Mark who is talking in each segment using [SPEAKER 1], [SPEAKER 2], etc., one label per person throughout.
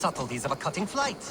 [SPEAKER 1] Subtleties of a cutting flight.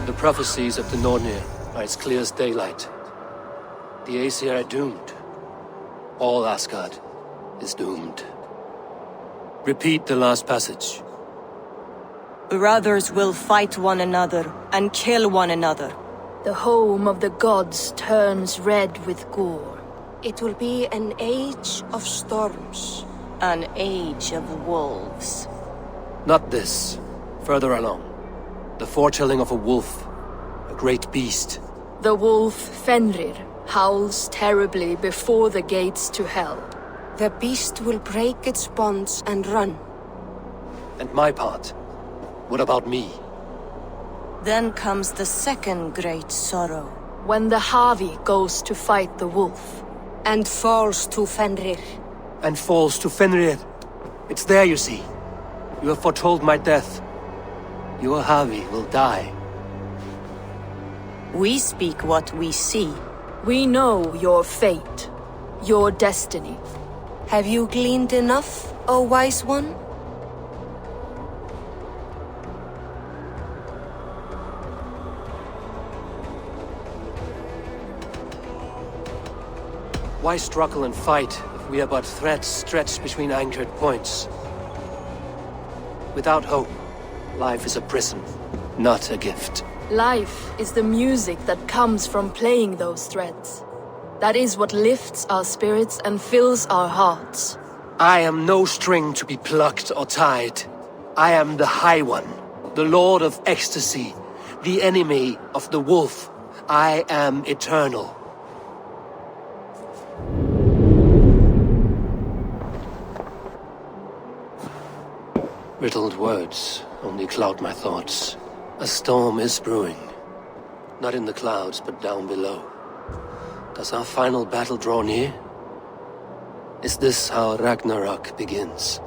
[SPEAKER 2] The prophecies of the Nornir are as clear as daylight. The Aesir are doomed. All Asgard is doomed. Repeat the last passage.
[SPEAKER 3] Brothers will fight one another and kill one another.
[SPEAKER 4] The home of the gods turns red with gore.
[SPEAKER 5] It will be an age of storms.
[SPEAKER 3] An age of wolves.
[SPEAKER 2] Not this. Further along. The foretelling of a wolf. A great beast.
[SPEAKER 4] The wolf Fenrir howls terribly before the gates to hell.
[SPEAKER 5] The beast will break its bonds and run.
[SPEAKER 2] And my part? What about me?
[SPEAKER 3] Then comes the second great sorrow.
[SPEAKER 4] When the Havi goes to fight the wolf.
[SPEAKER 5] And falls to Fenrir.
[SPEAKER 2] And falls to Fenrir. It's there, you see. You have foretold my death. Your Havi will die.
[SPEAKER 3] We speak what we see.
[SPEAKER 4] We know your fate. Your destiny.
[SPEAKER 5] Have you gleaned enough, O wise one?
[SPEAKER 2] Why struggle and fight if we are but threads stretched between anchored points? Without hope, life is a prison, not a gift.
[SPEAKER 4] Life is the music that comes from playing those threads. That is what lifts our spirits and fills our hearts.
[SPEAKER 2] I am no string to be plucked or tied. I am the High One, the Lord of Ecstasy, the enemy of the wolf. I am eternal. Riddled words only cloud my thoughts. A storm is brewing. Not in the clouds, but down below. Does our final battle draw near? Is this how Ragnarok begins?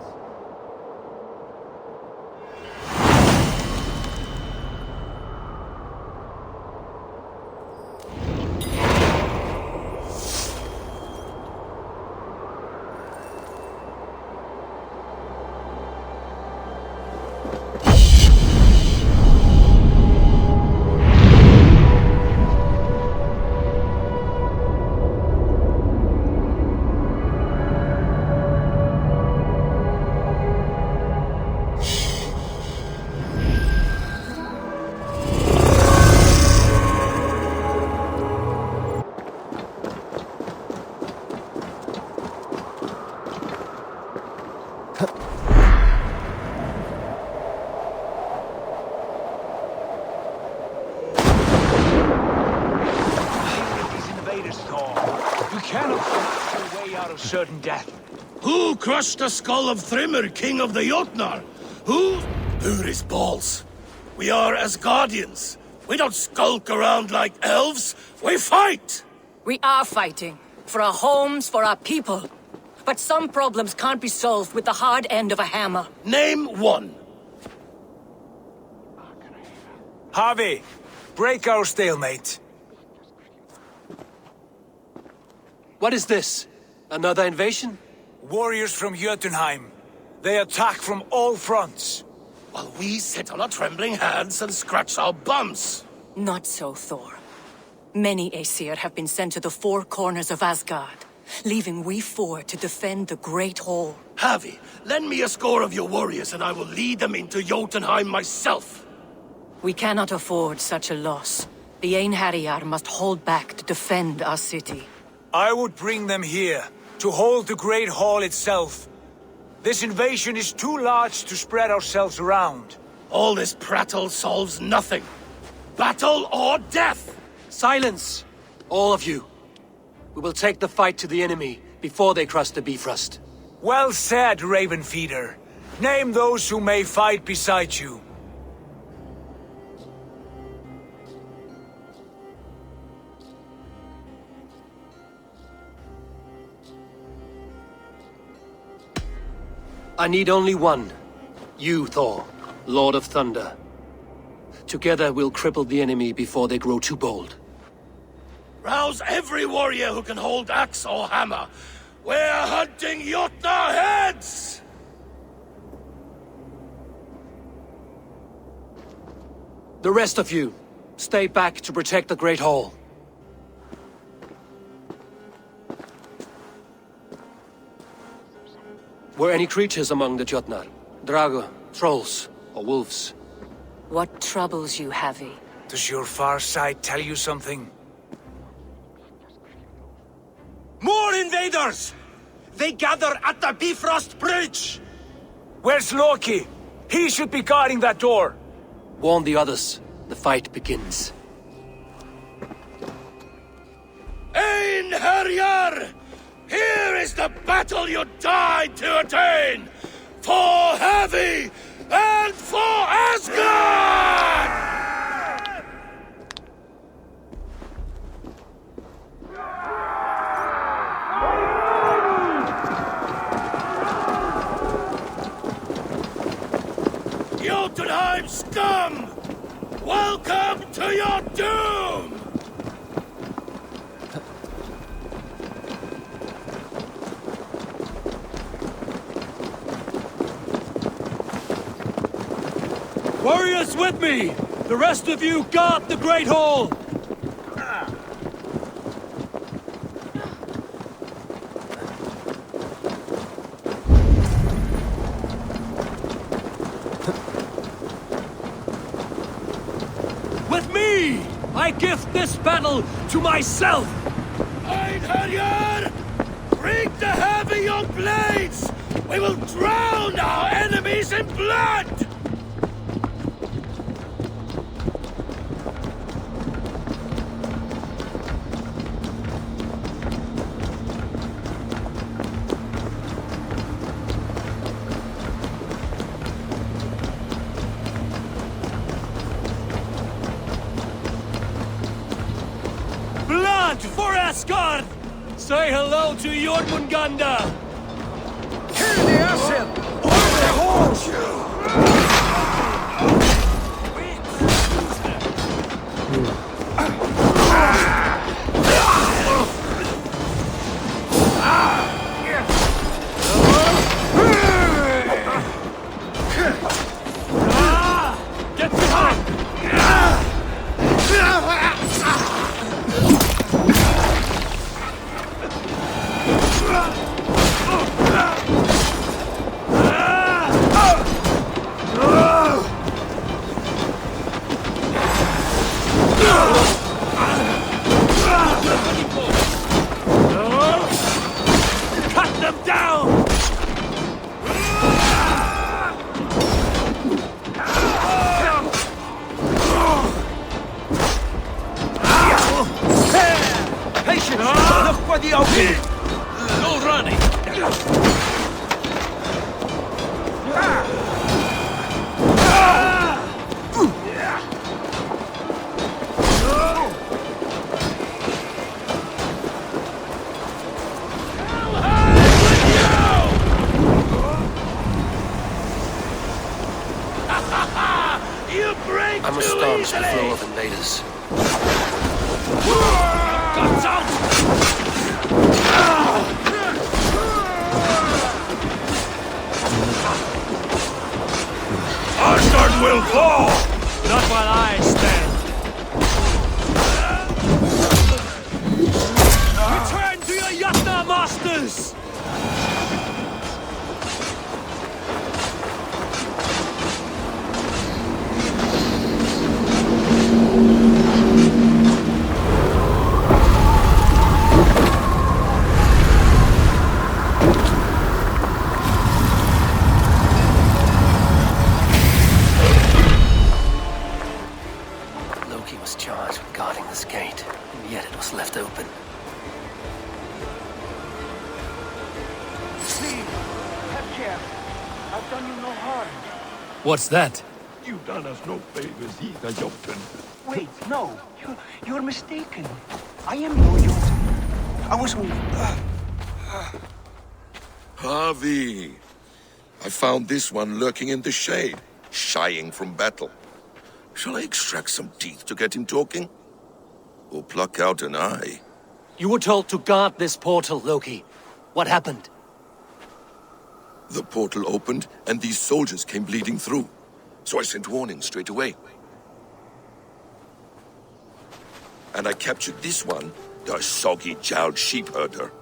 [SPEAKER 6] Certain death.
[SPEAKER 7] Who crushed the skull of Thrymr, king of the Jotnar? Who? Who is balls? We are Asgardians. We don't skulk around like elves. We fight!
[SPEAKER 1] We are fighting. For our homes, for our people. But some problems can't be solved with the hard end of a hammer.
[SPEAKER 7] Name one.
[SPEAKER 6] Harvey, break our stalemate.
[SPEAKER 2] What is this? Another invasion?
[SPEAKER 6] Warriors from Jotunheim. They attack from all fronts.
[SPEAKER 7] While we sit on our trembling hands and scratch our bums.
[SPEAKER 1] Not so, Thor. Many Aesir have been sent to the four corners of Asgard, leaving we four to defend the Great Hall.
[SPEAKER 7] Harvey, lend me a score of your warriors and I will lead them into Jotunheim myself.
[SPEAKER 1] We cannot afford such a loss. The Einherjar must hold back to defend our city.
[SPEAKER 6] I would bring them here, to hold the Great Hall itself. This invasion is too large to spread ourselves around.
[SPEAKER 7] All this prattle solves nothing. Battle or death!
[SPEAKER 2] Silence! All of you. We will take the fight to the enemy before they cross the Bifrost.
[SPEAKER 6] Well said, Ravenfeeder. Name those who may fight beside you.
[SPEAKER 2] I need only one. You, Thor, Lord of Thunder. Together we'll cripple the enemy before they grow too bold.
[SPEAKER 7] Rouse every warrior who can hold axe or hammer. We're hunting Jotnar heads!
[SPEAKER 2] The rest of you, stay back to protect the Great Hall. Were any creatures among the Jotnar? Drago, trolls, or wolves?
[SPEAKER 1] What troubles you, Havi?
[SPEAKER 6] Does your far side tell you something?
[SPEAKER 7] More invaders! They gather at the Bifrost Bridge!
[SPEAKER 6] Where's Loki? He should be guarding that door.
[SPEAKER 2] Warn the others. The fight begins.
[SPEAKER 7] Einherjar! Here is the battle you died to attain! For Havi and for Asgard! Jotunheim scum! Welcome to your doom!
[SPEAKER 2] Warriors with me! The rest of you guard the Great Hall! With me! I gift this battle to myself!
[SPEAKER 7] Einherjar! Bring the heavy your blades! We will drown our enemies in blood!
[SPEAKER 2] Blood for Asgard! Say hello to Jormungandr!
[SPEAKER 6] Kill the Ashen! Or the horse!
[SPEAKER 2] Get behind! Cut them down!
[SPEAKER 6] Patience! Look for the opening!
[SPEAKER 7] No running!
[SPEAKER 2] was left open.
[SPEAKER 8] Please, have care. I've done you no harm.
[SPEAKER 2] What's that?
[SPEAKER 7] You've done us no favors either, Jotun.
[SPEAKER 8] Wait, no. You're mistaken. I am no Jotun. I was only...
[SPEAKER 7] Harvey! I found this one lurking in the shade, shying from battle. Shall I extract some teeth to get him talking? Or pluck out an eye?
[SPEAKER 2] You were told to guard this portal, Loki. What happened?
[SPEAKER 7] The portal opened, and these soldiers came bleeding through. So I sent warning straight away. And I captured this one, the soggy-jowled sheep herder.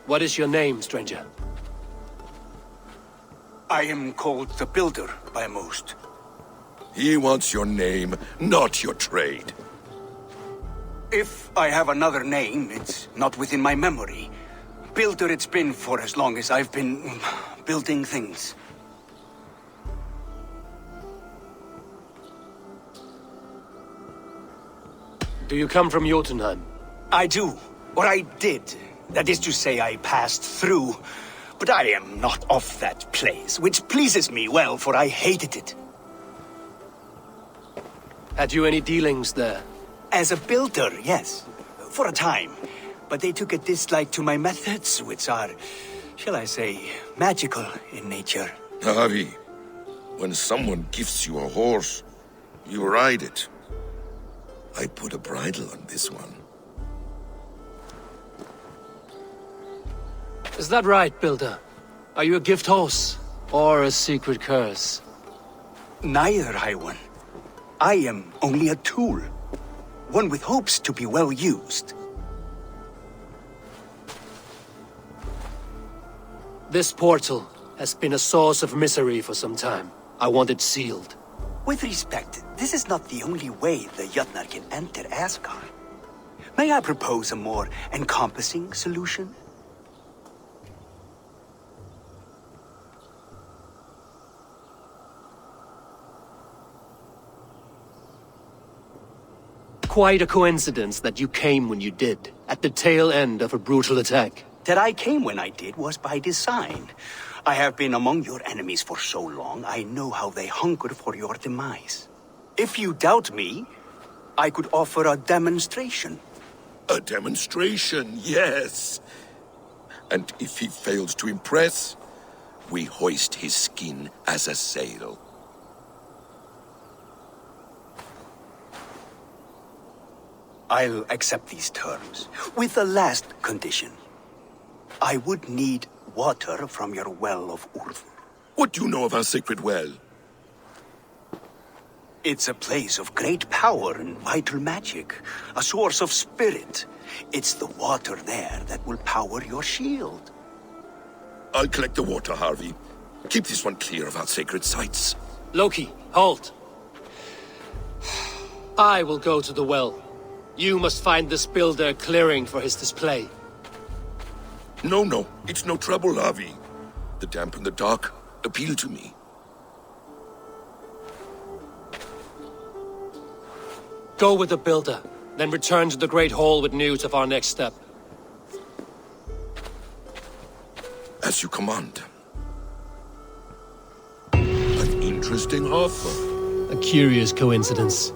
[SPEAKER 2] What is your name, stranger?
[SPEAKER 6] I am called the Builder by most.
[SPEAKER 7] He wants your name, not your trade.
[SPEAKER 6] If I have another name, it's not within my memory. Builder it's been for as long as I've been building things.
[SPEAKER 2] Do you come from Jotunheim?
[SPEAKER 6] I do. Or I did. That is to say, I passed through. But I am not of that place, which pleases me well, for I hated it.
[SPEAKER 2] Had you any dealings there?
[SPEAKER 6] As a builder, yes. For a time. But they took a dislike to my methods, which are, shall I say, magical in nature.
[SPEAKER 7] Harvey, when someone gifts you a horse, you ride it. I put a bridle on this one.
[SPEAKER 2] Is that right, Builder? Are you a gift horse? Or a secret curse?
[SPEAKER 6] Neither, High One. I am only a tool. One with hopes to be well used.
[SPEAKER 2] This portal has been a source of misery for some time. I want it sealed.
[SPEAKER 6] With respect, this is not the only way the Jötnar can enter Asgard. May I propose a more encompassing solution?
[SPEAKER 2] Quite a coincidence that you came when you did, at the tail end of a brutal attack.
[SPEAKER 6] That I came when I did was by design. I have been among your enemies for so long, I know how they hunger for your demise. If you doubt me, I could offer a demonstration.
[SPEAKER 7] A demonstration, yes. And if he fails to impress, we hoist his skin as a sail.
[SPEAKER 6] I'll accept these terms, with the last condition. I would need water from your well of Urth.
[SPEAKER 7] What do you know of our sacred well?
[SPEAKER 6] It's a place of great power and vital magic, a source of spirit. It's the water there that will power your shield.
[SPEAKER 7] I'll collect the water, Harvey. Keep this one clear of our sacred sites.
[SPEAKER 2] Loki, halt! I will go to the well. You must find this builder clearing for his display.
[SPEAKER 7] No, it's no trouble, Harvey. The damp and the dark appeal to me.
[SPEAKER 2] Go with the builder, then return to the Great Hall with news of our next step.
[SPEAKER 7] As you command. An interesting offer.
[SPEAKER 2] A curious coincidence.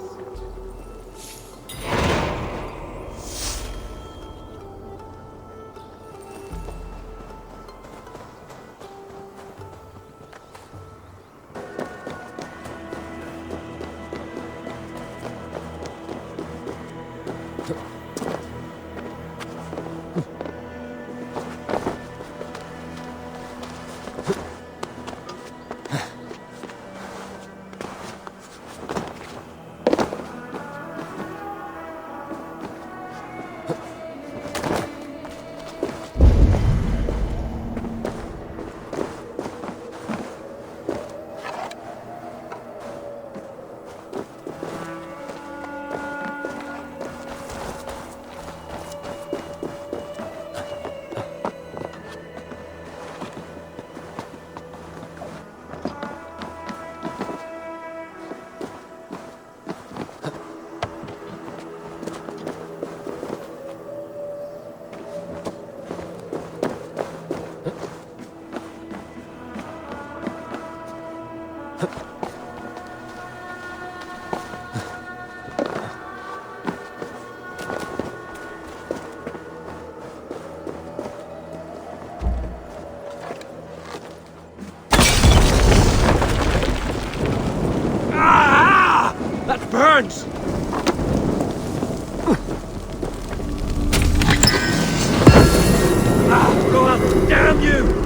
[SPEAKER 2] That burns! Go up! Damn you!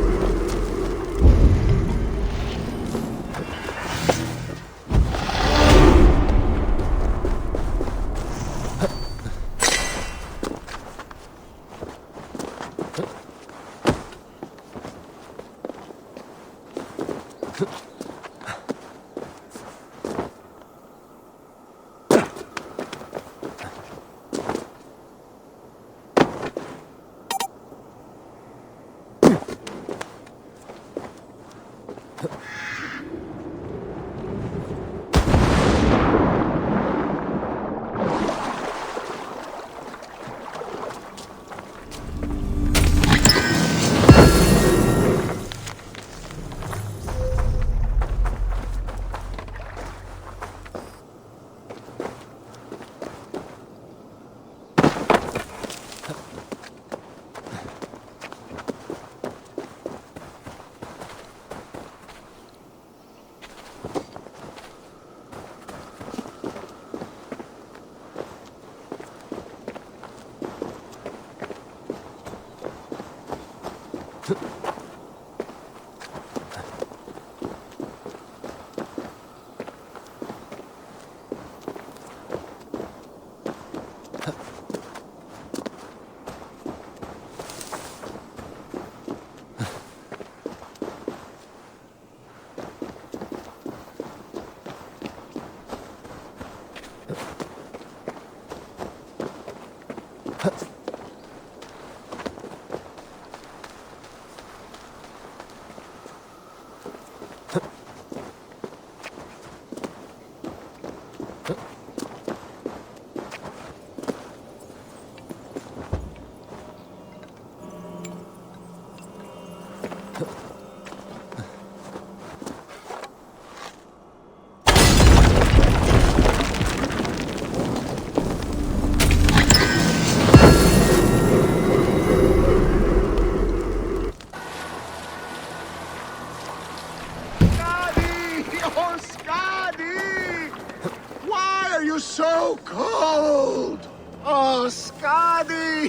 [SPEAKER 9] So cold! Oh, Skadi!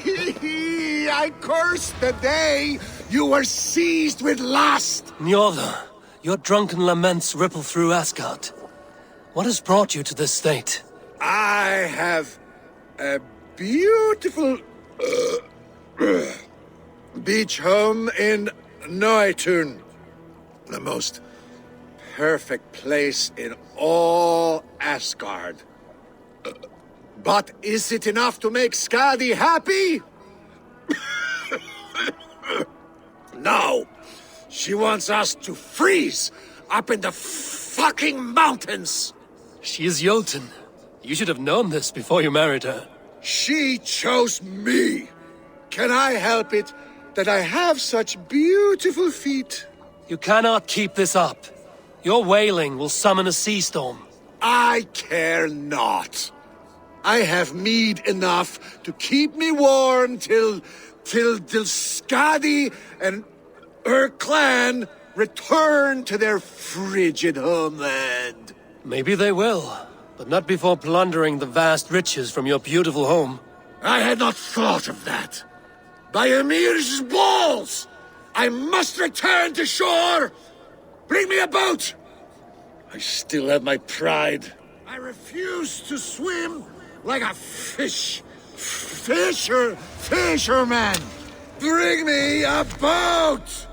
[SPEAKER 9] I curse the day you were seized with lust!
[SPEAKER 2] Njord, your drunken laments ripple through Asgard. What has brought you to this state?
[SPEAKER 9] I have a beautiful beach home in Njord. The most perfect place in all Asgard. But is it enough to make Skadi happy? No. She wants us to freeze up in the fucking mountains.
[SPEAKER 2] She is Jotun. You should have known this before you married her.
[SPEAKER 9] She chose me. Can I help it that I have such beautiful feet?
[SPEAKER 2] You cannot keep this up. Your wailing will summon a sea storm.
[SPEAKER 9] I care not. I have mead enough to keep me warm till Skadi and her clan return to their frigid homeland.
[SPEAKER 2] Maybe they will, but not before plundering the vast riches from your beautiful home.
[SPEAKER 9] I had not thought of that. By Ymir's balls! I must return to shore! Bring me a boat! I still have my pride. I refuse to swim like a fisherman. Bring me a boat!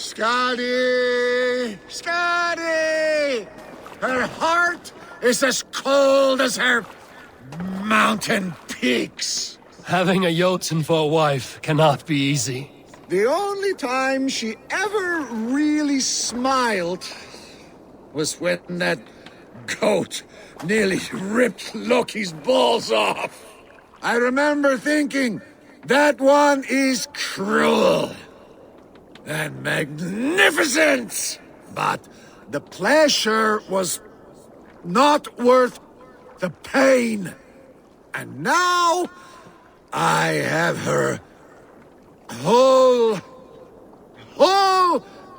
[SPEAKER 9] Skadi! Skadi! Her heart is as cold as her mountain peaks.
[SPEAKER 2] Having a Jotun for a wife cannot be easy.
[SPEAKER 9] The only time she ever really smiled was when that goat nearly ripped Loki's balls off. I remember thinking, that one is cruel and magnificent. But the pleasure was not worth the pain. And now I have her whole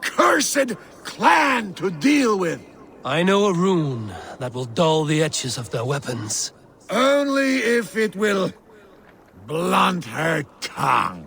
[SPEAKER 9] cursed clan to deal with.
[SPEAKER 2] I know a rune that will dull the edges of their weapons.
[SPEAKER 9] Only if it will blunt her tongue.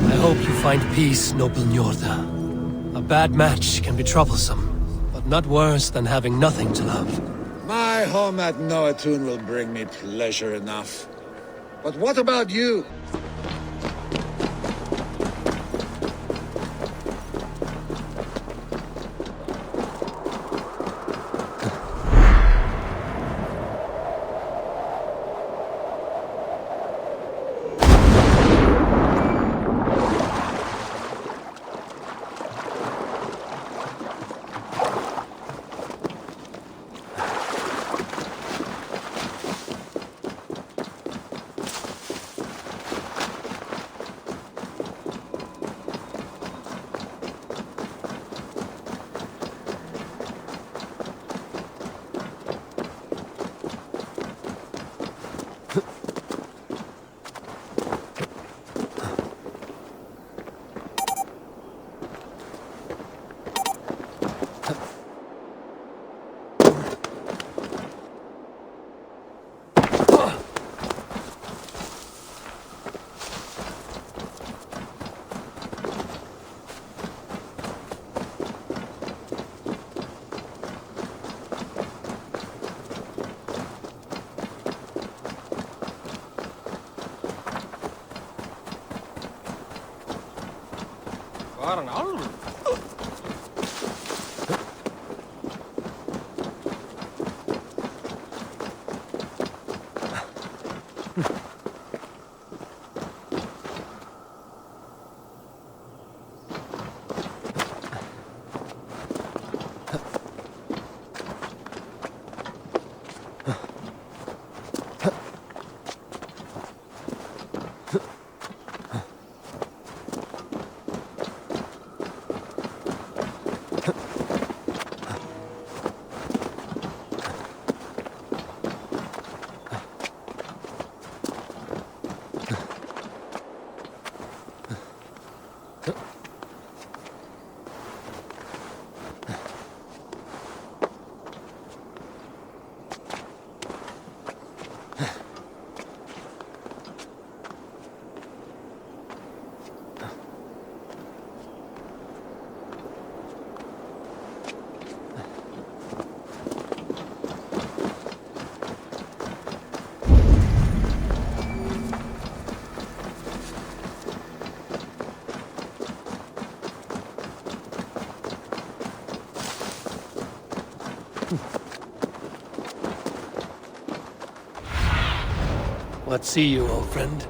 [SPEAKER 2] I hope you find peace, noble Njord. A bad match can be troublesome, but not worse than having nothing to love.
[SPEAKER 9] My home at Noatun will bring me pleasure enough. But what about you?
[SPEAKER 2] Let's see you, old friend.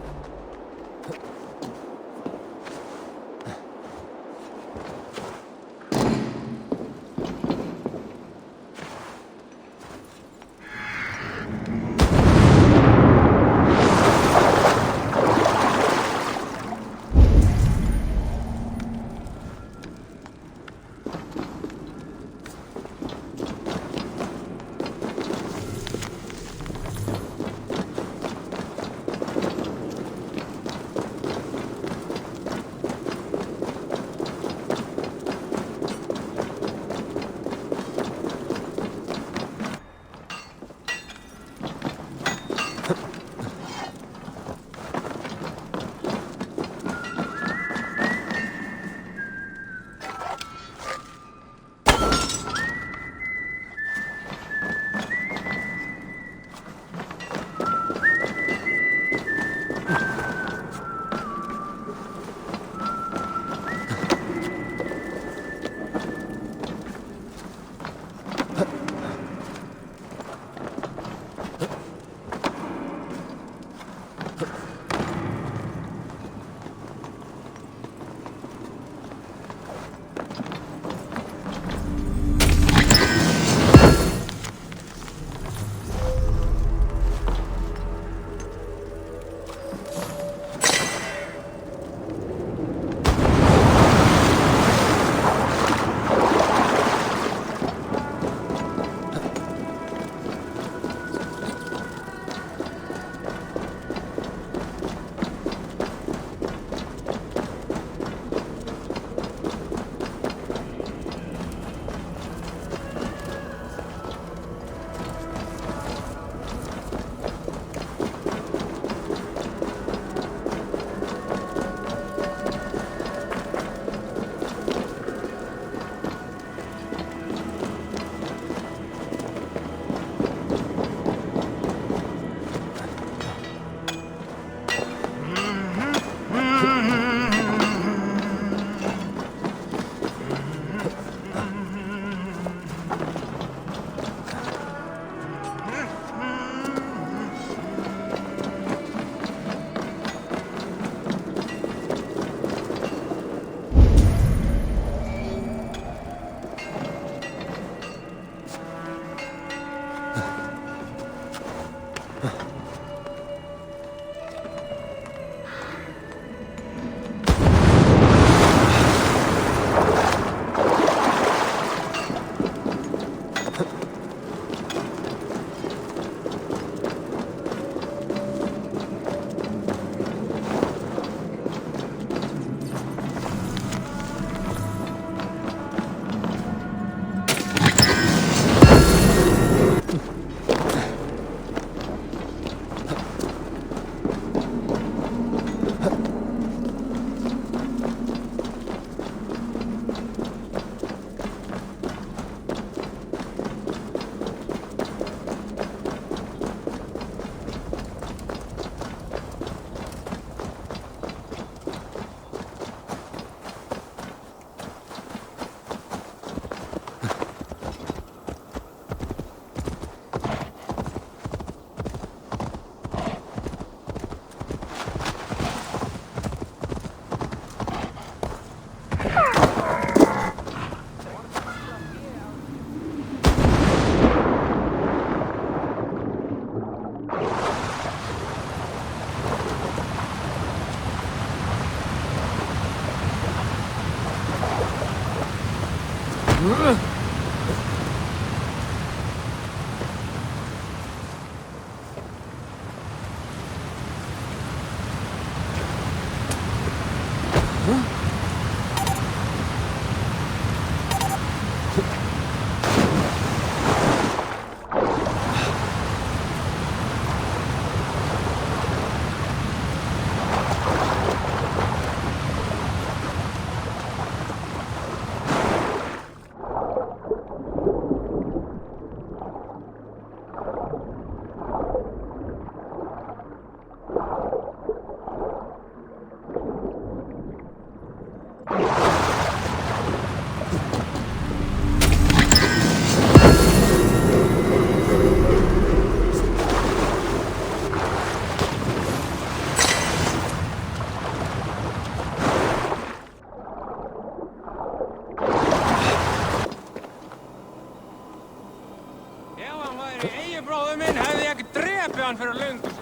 [SPEAKER 10] Bróðir minn hefði ekki drepið hann fyrir löngu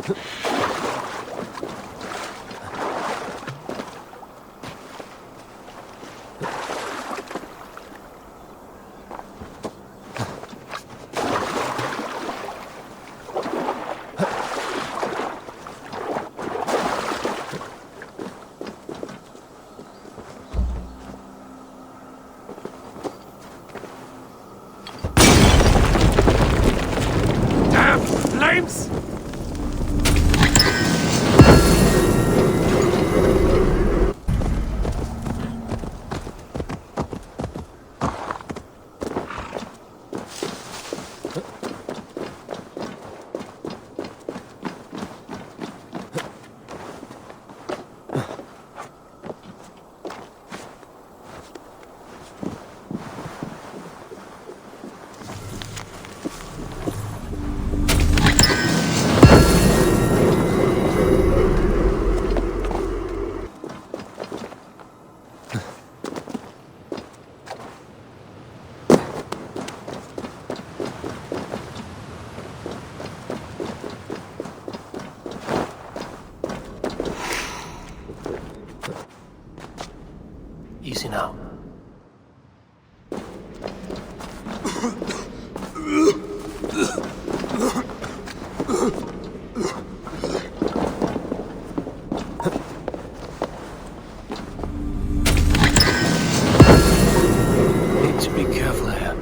[SPEAKER 10] síðan.
[SPEAKER 2] Easy now. Need to be careful here.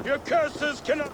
[SPEAKER 9] Your curses cannot...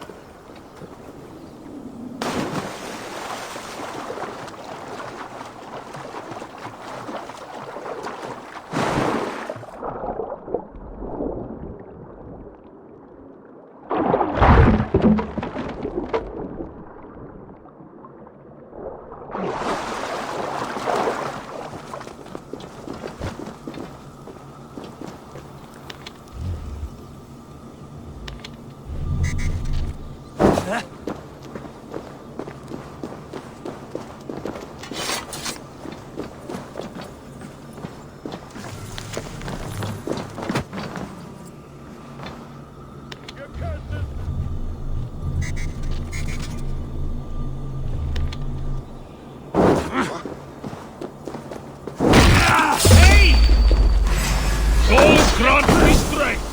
[SPEAKER 9] Grant me strength!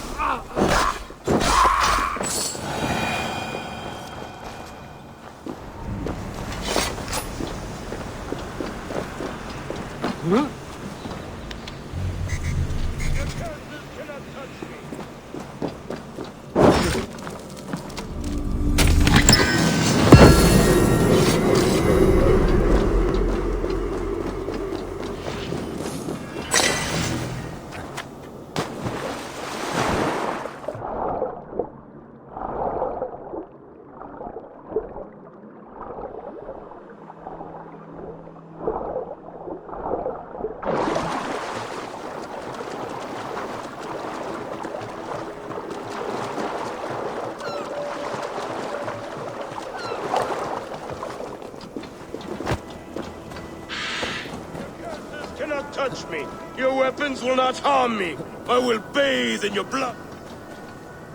[SPEAKER 11] Touch me. Your weapons will not harm me. I will bathe in your blood.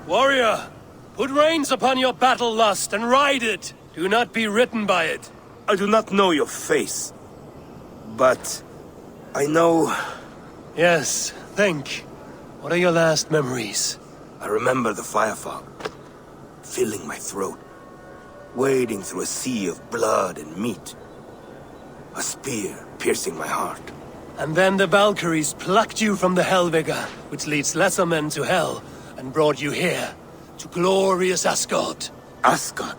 [SPEAKER 2] Warrior, put reins upon your battle lust and ride it. Do not be ridden by it.
[SPEAKER 11] I do not know your face, but I know...
[SPEAKER 2] Yes, think. What are your last memories?
[SPEAKER 11] I remember the fire fog, filling my throat, wading through a sea of blood and meat. A spear piercing my heart.
[SPEAKER 2] And then the Valkyries plucked you from the Helvega, which leads lesser men to hell, and brought you here, to glorious Asgard.
[SPEAKER 11] Asgard?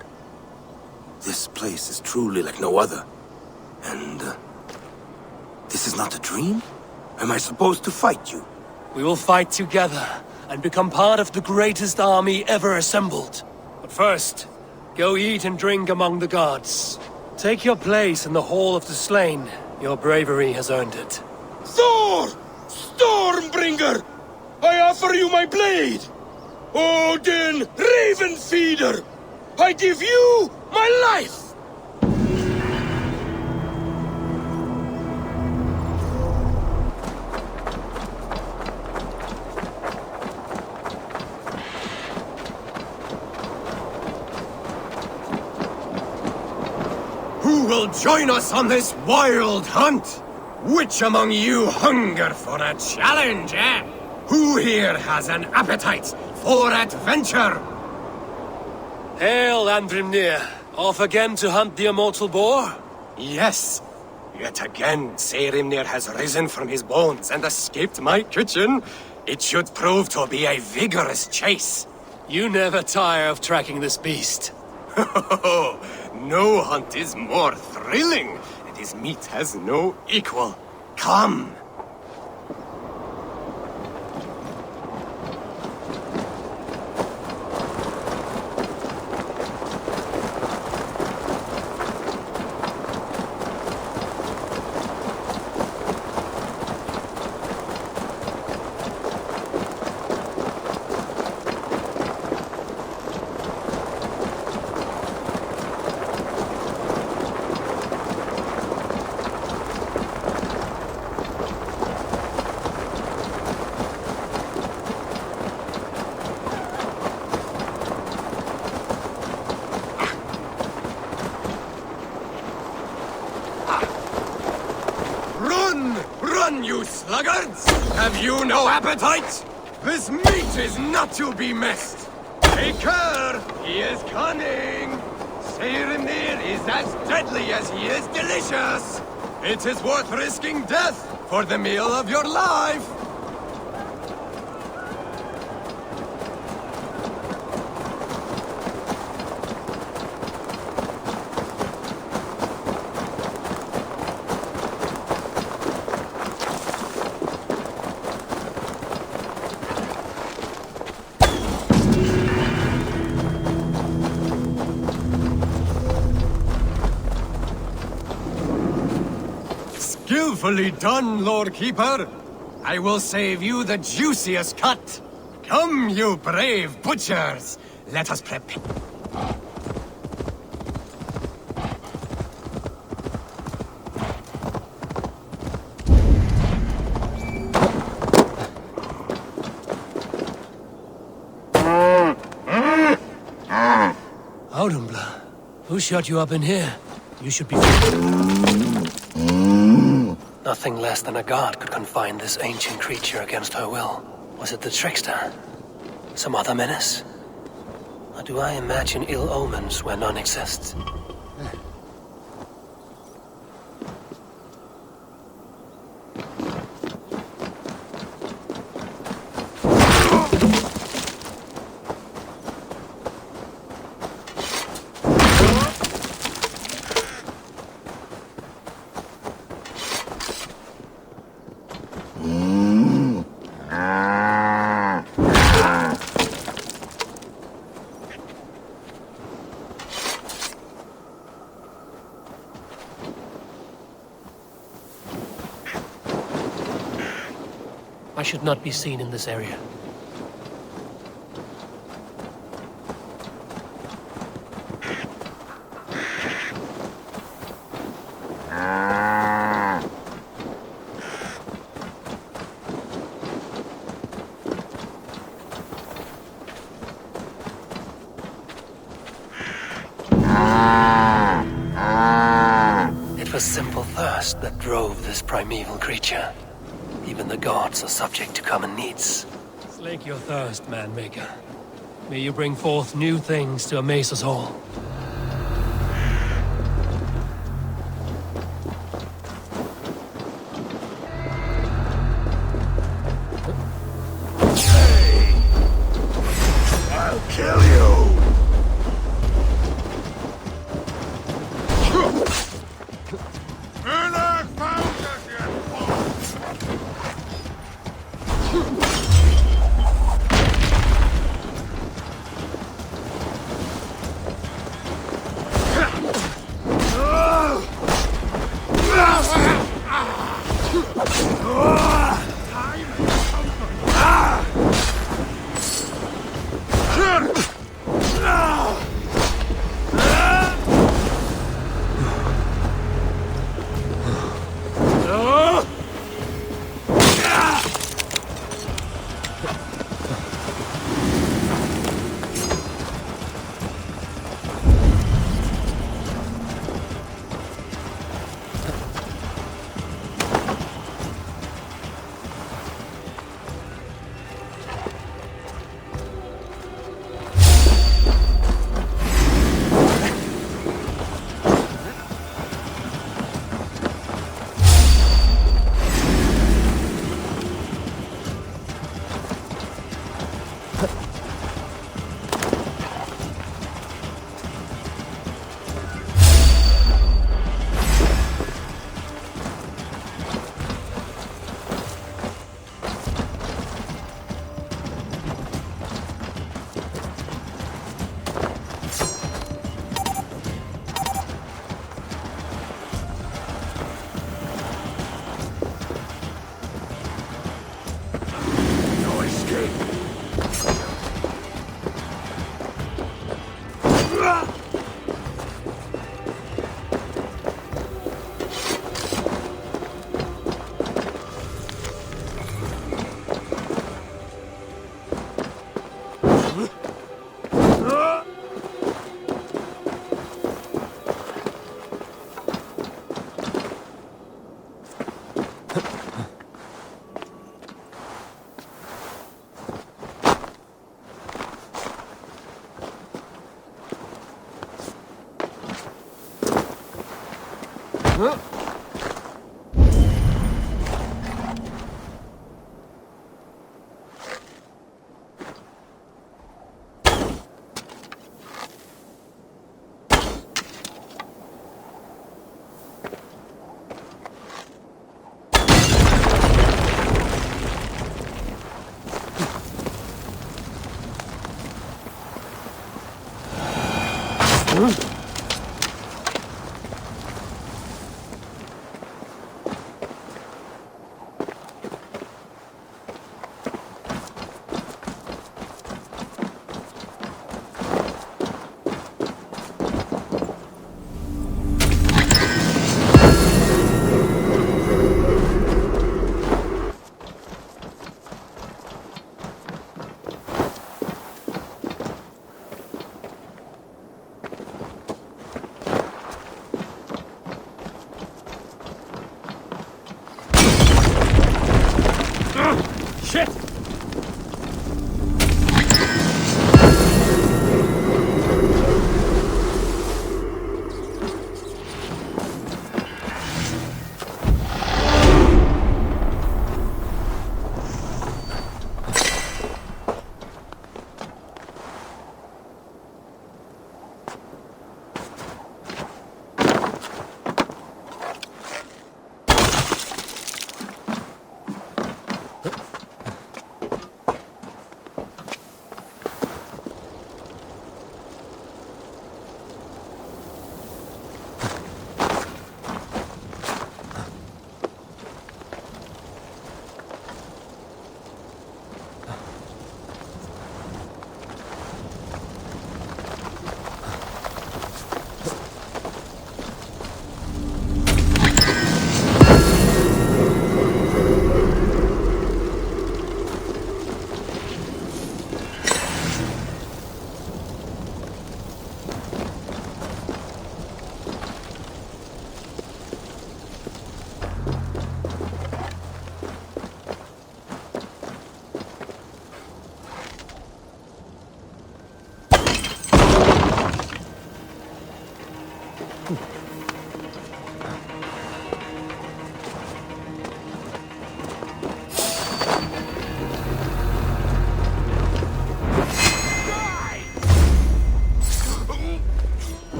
[SPEAKER 11] This place is truly like no other. And, this is not a dream? Am I supposed to fight you?
[SPEAKER 2] We will fight together, and become part of the greatest army ever assembled. But first, go eat and drink among the gods. Take your place in the Hall of the Slain. Your bravery has earned it.
[SPEAKER 11] Thor! Stormbringer! I offer you my blade! Odin, Raven Feeder! I give you my life!
[SPEAKER 9] Who will join us on this wild hunt? Which among you hunger for a challenge, eh? Who here has an appetite for adventure?
[SPEAKER 2] Hail, Andrimnir. Off again to hunt the immortal boar?
[SPEAKER 9] Yes. Yet again, Ymir has risen from his bones and escaped my kitchen. It should prove to be a vigorous chase.
[SPEAKER 2] You never tire of tracking this beast.
[SPEAKER 9] No hunt is more thrilling, and his meat has no equal. Come! Run, you sluggards! Have you no appetite? This meat is not to be missed! Take care! He is cunning! Ymir is as deadly as he is delicious! It is worth risking death for the meal of your life! Skillfully done, Lord Keeper. I will save you the juiciest cut. Come, you brave butchers. Let us prepare.
[SPEAKER 2] Audumbla, who shut you up in here? You should be... Nothing less than a god could confine this ancient creature against her will. Was it the trickster? Some other menace? Or do I imagine ill omens where none exist? I should not be seen in this area. It was simple thirst that drove this primeval creature. Even the gods are subject to common needs. Slake your thirst, man-maker. May you bring forth new things to amaze us all.
[SPEAKER 7] Hey! I'll kill you!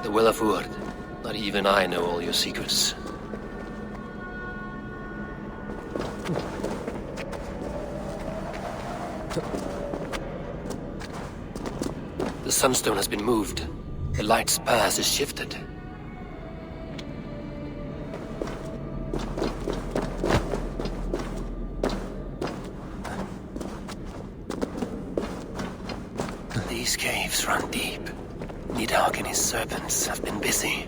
[SPEAKER 2] The Well of Njord. Not even I know all your secrets. The sunstone has been moved. The light's path is shifted. These caves run deep. Nidhogg and his serpents have been busy.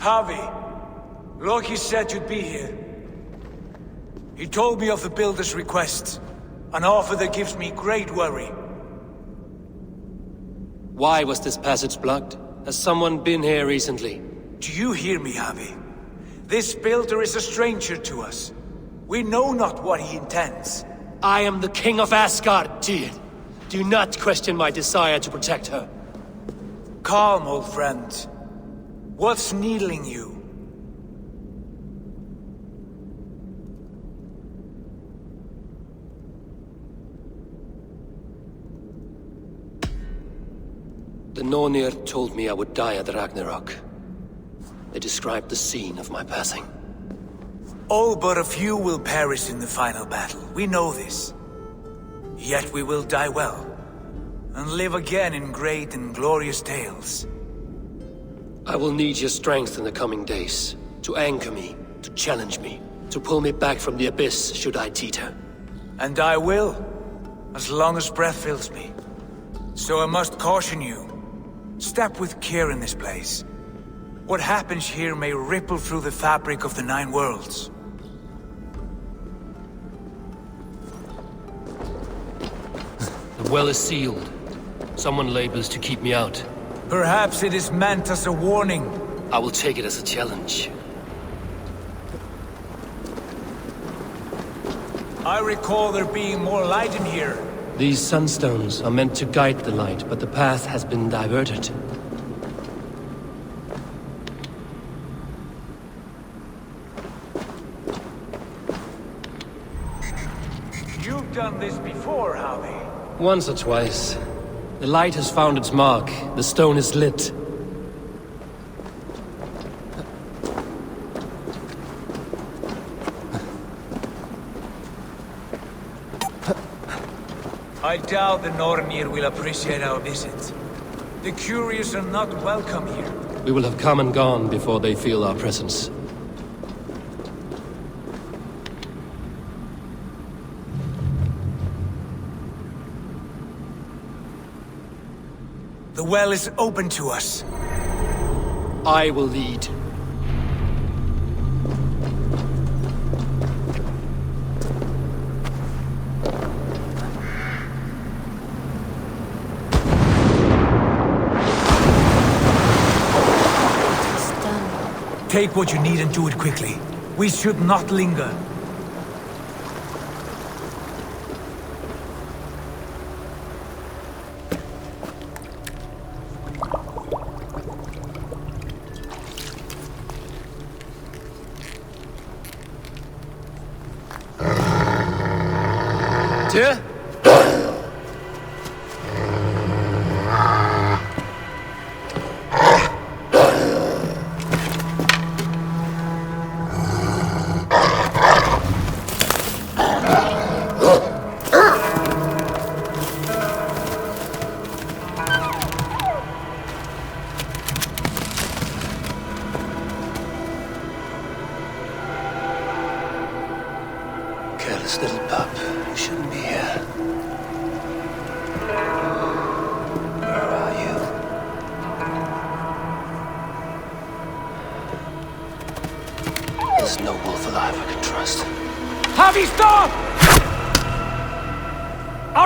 [SPEAKER 8] Harvey, Loki said you'd be here. He told me of the Builder's request, an offer that gives me great worry.
[SPEAKER 2] Why was this passage blocked? Has someone been here recently?
[SPEAKER 8] Do you hear me, Harvey? This Builder is a stranger to us. We know not what he intends.
[SPEAKER 2] I am the King of Asgard, Tyr. Do not question my desire to protect her.
[SPEAKER 8] Calm, old friend. What's needling you?
[SPEAKER 2] The Nornir told me I would die at Ragnarok. They described the scene of my passing.
[SPEAKER 8] All but a few will perish in the final battle. We know this. Yet we will die well, and live again in great and glorious tales.
[SPEAKER 2] I will need your strength in the coming days, to anchor me, to challenge me, to pull me back from the abyss should I teeter.
[SPEAKER 8] And I will, as long as breath fills me. So I must caution you. Step with care in this place. What happens here may ripple through the fabric of the Nine Worlds.
[SPEAKER 2] The well is sealed. Someone labors to keep me out.
[SPEAKER 8] Perhaps it is meant as a warning.
[SPEAKER 2] I will take it as a challenge.
[SPEAKER 8] I recall there being more light in here.
[SPEAKER 2] These sunstones are meant to guide the light, but the path has been diverted.
[SPEAKER 8] You've done this before, Harvey.
[SPEAKER 2] Once or twice. The light has found its mark. The stone is lit.
[SPEAKER 8] I doubt the Nornir will appreciate our visit. The curious are not welcome here.
[SPEAKER 2] We will have come and gone before they feel our presence.
[SPEAKER 8] The well is open to us.
[SPEAKER 2] I will lead.
[SPEAKER 8] Take what you need and do it quickly. We should not linger.
[SPEAKER 2] Tyr?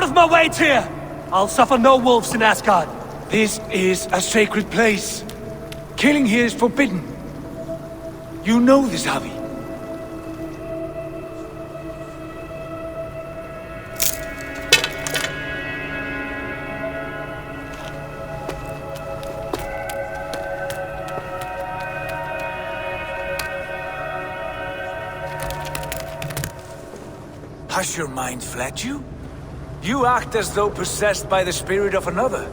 [SPEAKER 8] Out of my way, Tyr! I'll suffer no wolves in Asgard. This is a sacred place. Killing here is forbidden. You know this, Havi. Has your mind fled you? You act as though possessed by the spirit of another.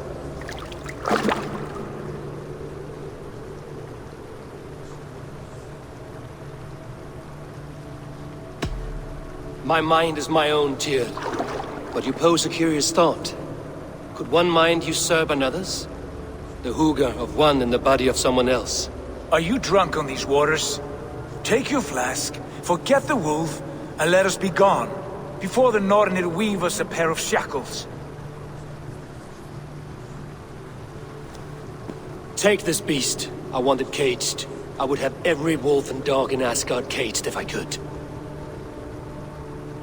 [SPEAKER 2] My mind is my own, Tyr. But you pose a curious thought. Could one mind usurp another's? The hugger of one in the body of someone else.
[SPEAKER 8] Are you drunk on these waters? Take your flask, forget the wolf, and let us be gone, before the Nornir weave us a pair of shackles.
[SPEAKER 2] Take this beast. I want it caged. I would have every wolf and dog in Asgard caged if I could.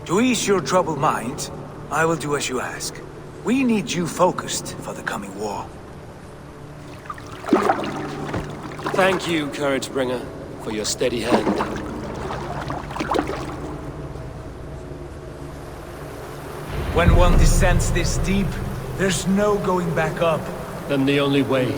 [SPEAKER 8] To ease your troubled mind, I will do as you ask. We need you focused for the coming war.
[SPEAKER 2] Thank you, Couragebringer, for your steady hand.
[SPEAKER 8] When one descends this deep, there's no going back up.
[SPEAKER 2] Then the only way.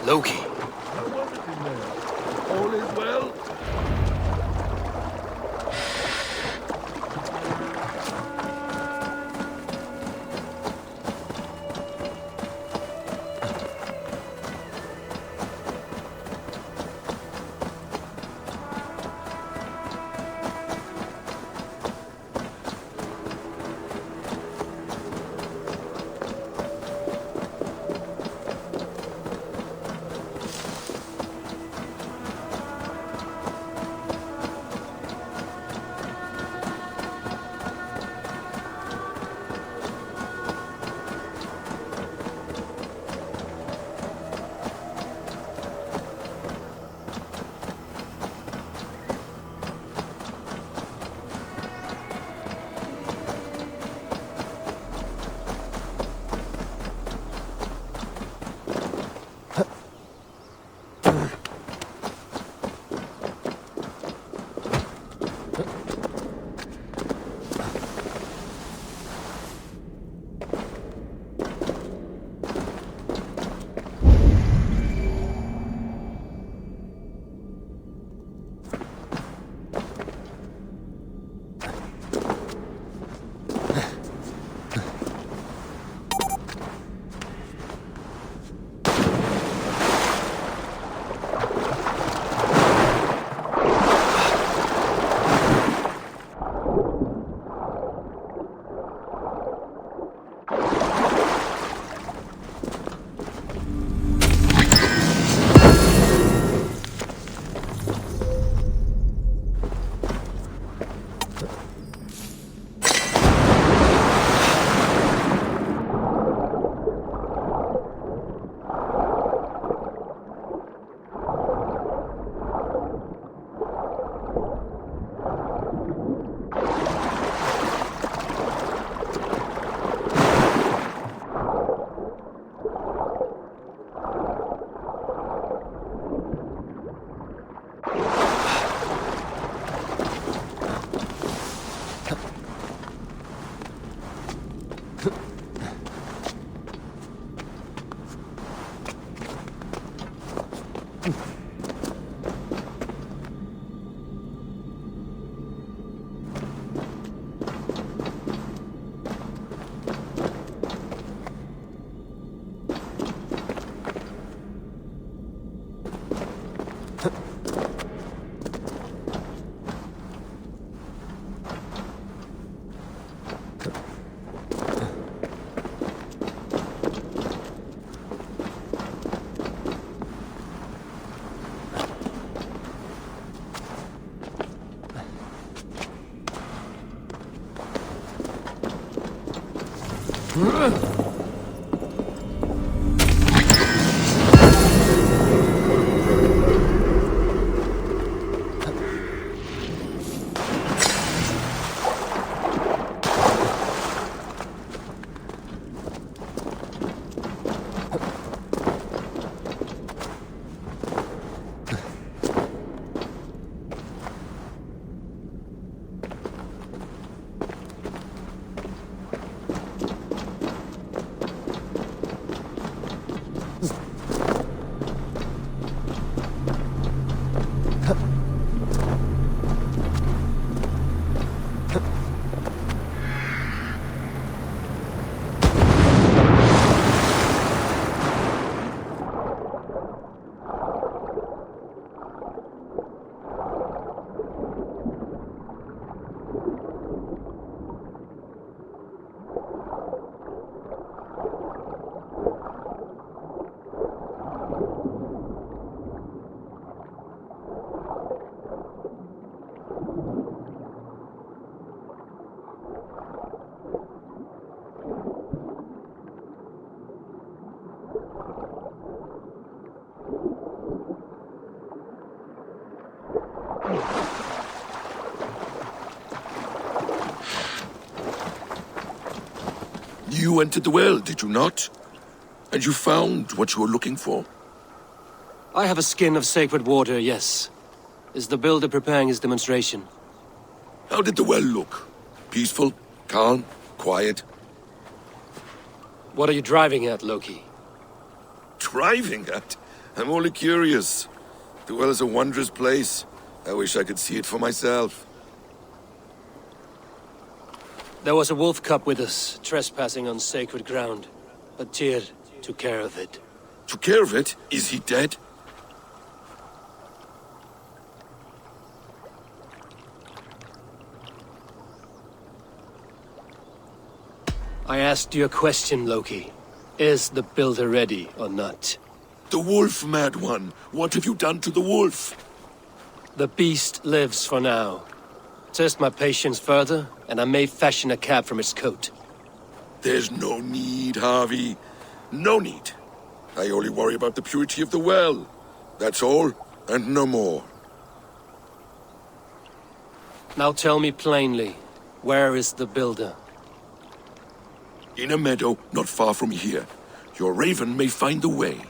[SPEAKER 2] Loki.
[SPEAKER 9] All is well?
[SPEAKER 7] You entered the well, did you not? And you found what you were looking for?
[SPEAKER 2] I have a skin of sacred water, yes. Is the builder preparing his demonstration?
[SPEAKER 7] How did the well look? Peaceful? Calm? Quiet?
[SPEAKER 2] What are you driving at, Loki?
[SPEAKER 7] Driving at? I'm only curious. The well is a wondrous place. I wish I could see it for myself.
[SPEAKER 2] There was a wolf cub with us, trespassing on sacred ground. But Tyr took care of it.
[SPEAKER 7] Took care of it? Is he dead?
[SPEAKER 2] I asked you a question, Loki. Is the builder ready or not?
[SPEAKER 7] The wolf, mad one. What have you done to the wolf?
[SPEAKER 2] The beast lives for now. Test my patience further, and I may fashion a cap from its coat.
[SPEAKER 7] There's no need, Harvey. No need. I only worry about the purity of the well. That's all, and no more.
[SPEAKER 2] Now tell me plainly, where is the builder?
[SPEAKER 7] In a meadow not far from here. Your raven may find the way.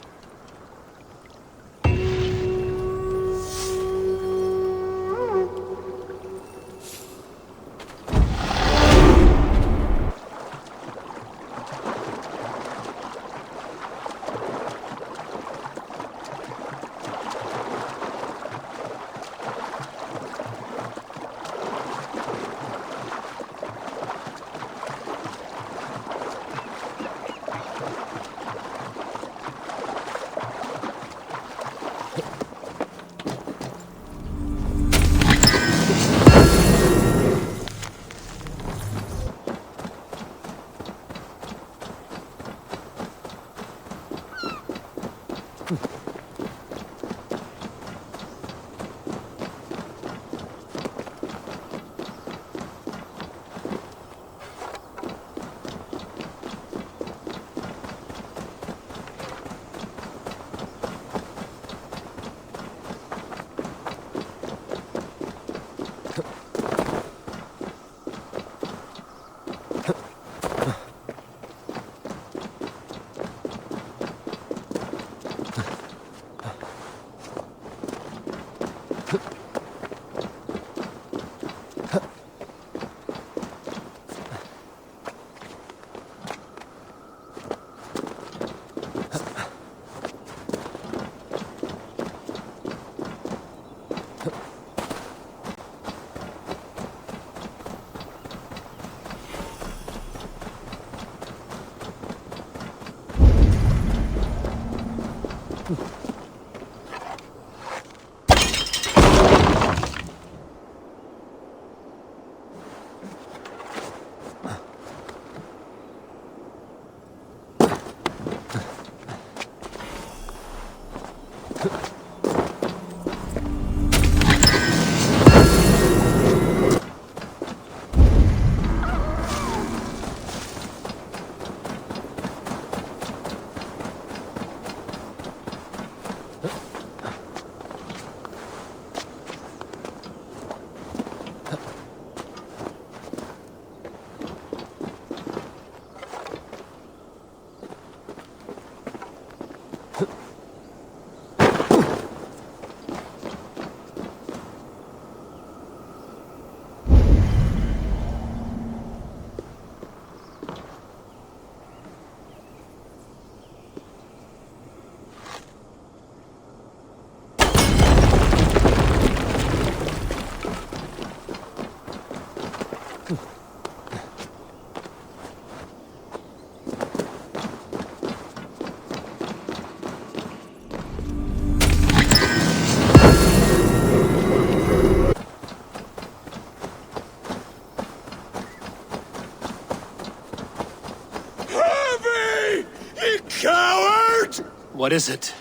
[SPEAKER 2] What is it?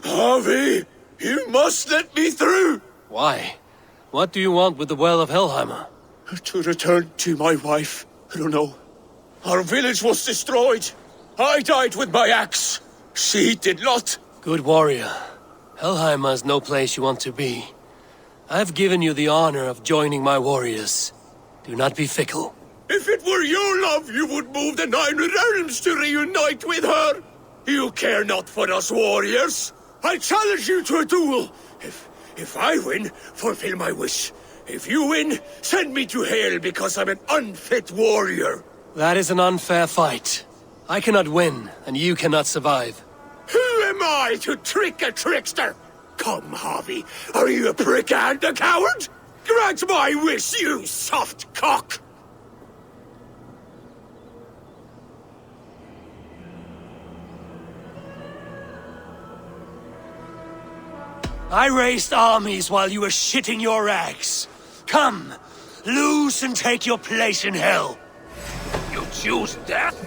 [SPEAKER 9] Harvey, you must let me through!
[SPEAKER 2] Why? What do you want with the Well of Helheim?
[SPEAKER 9] To return to my wife. I don't know. Our village was destroyed. I died with my axe. She did not.
[SPEAKER 2] Good warrior. Helheim is no place you want to be. I've given you the honor of joining my warriors. Do not be fickle.
[SPEAKER 9] If it were your love, you would move the 9 realms to reunite with her. You care not for us warriors. I challenge you to a duel. If I win, fulfill my wish. If you win, send me to hell because I'm an unfit warrior.
[SPEAKER 2] That is an unfair fight. I cannot win, and you cannot survive.
[SPEAKER 9] Who am I to trick a trickster? Come, Harvey. Are you a prick and a coward? Grant my wish, you soft cock!
[SPEAKER 2] I raised armies while you were shitting your rags. Come, lose and take your place in hell.
[SPEAKER 9] You choose death?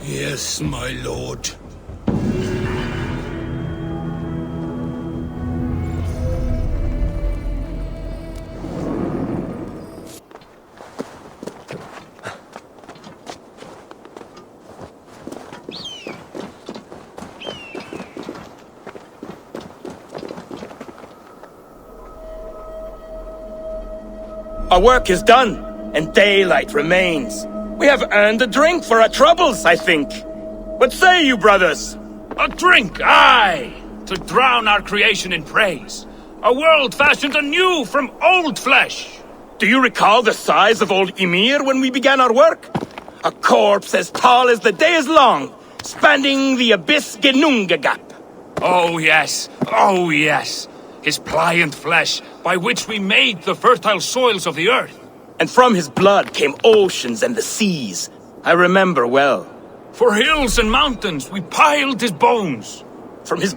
[SPEAKER 9] Yes, my lord.
[SPEAKER 12] Our work is done, and daylight remains. We have earned a drink for our troubles, I think. What say you, brothers?
[SPEAKER 13] A drink, aye! To drown our creation in praise. A world fashioned anew from old flesh.
[SPEAKER 12] Do you recall the size of old Ymir when we began our work? A corpse as tall as the day is long, spanning the abyss Genunga gap.
[SPEAKER 13] Oh yes, oh yes. His pliant flesh, by which we made the fertile soils of the earth.
[SPEAKER 12] And from his blood came oceans and the seas. I remember well.
[SPEAKER 13] For hills and mountains we piled his bones.
[SPEAKER 12] From his...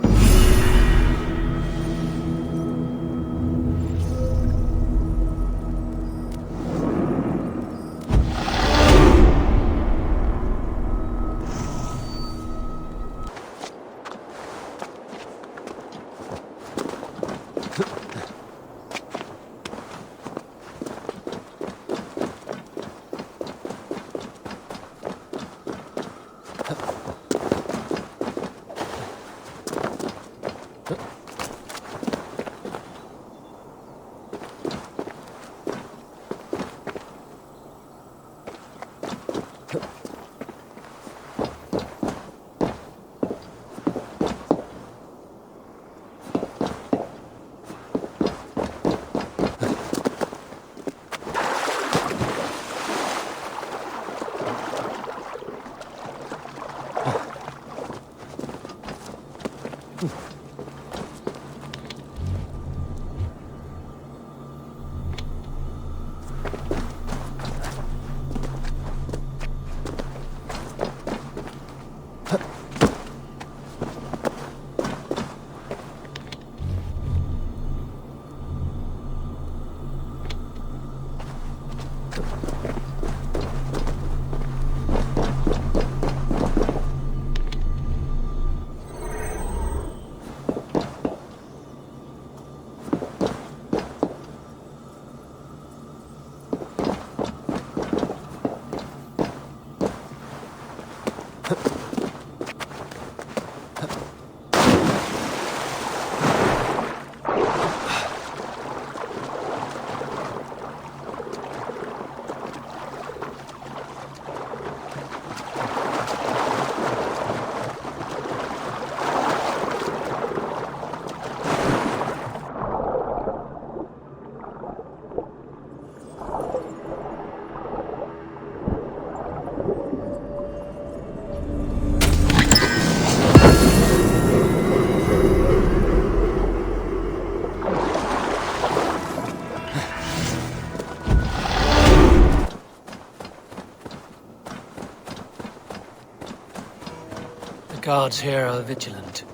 [SPEAKER 2] Guards here are vigilant.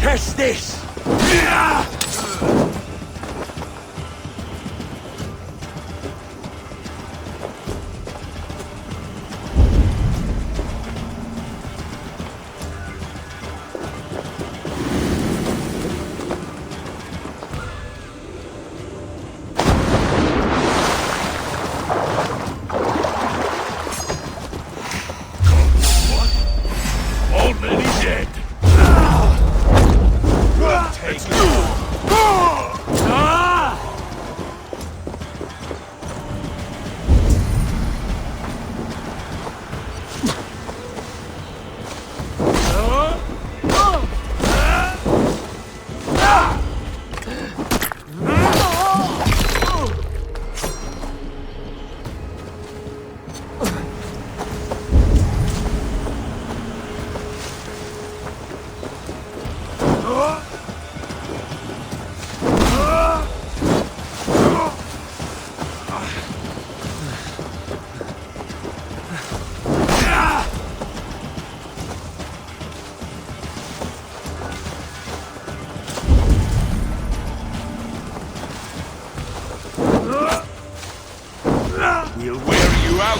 [SPEAKER 9] Catch this!
[SPEAKER 13] Already dead. Take We'll wear you out.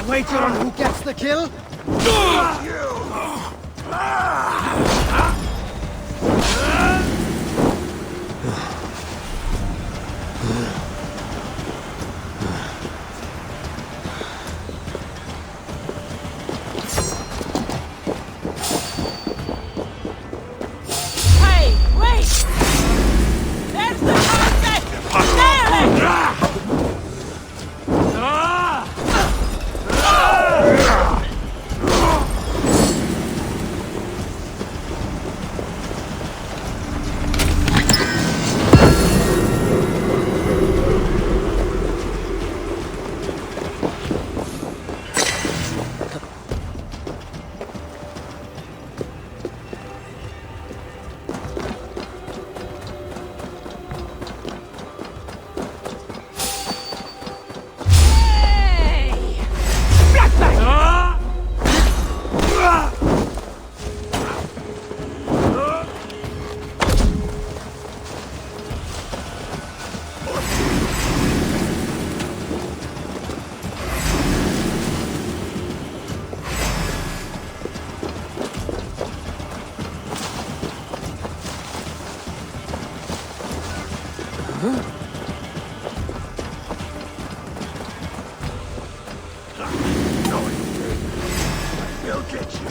[SPEAKER 14] Wager on who gets the kill?
[SPEAKER 15] Hey, wait! There's the target! Nail it!
[SPEAKER 9] We'll get you.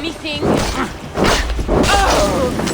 [SPEAKER 15] anything. Oh!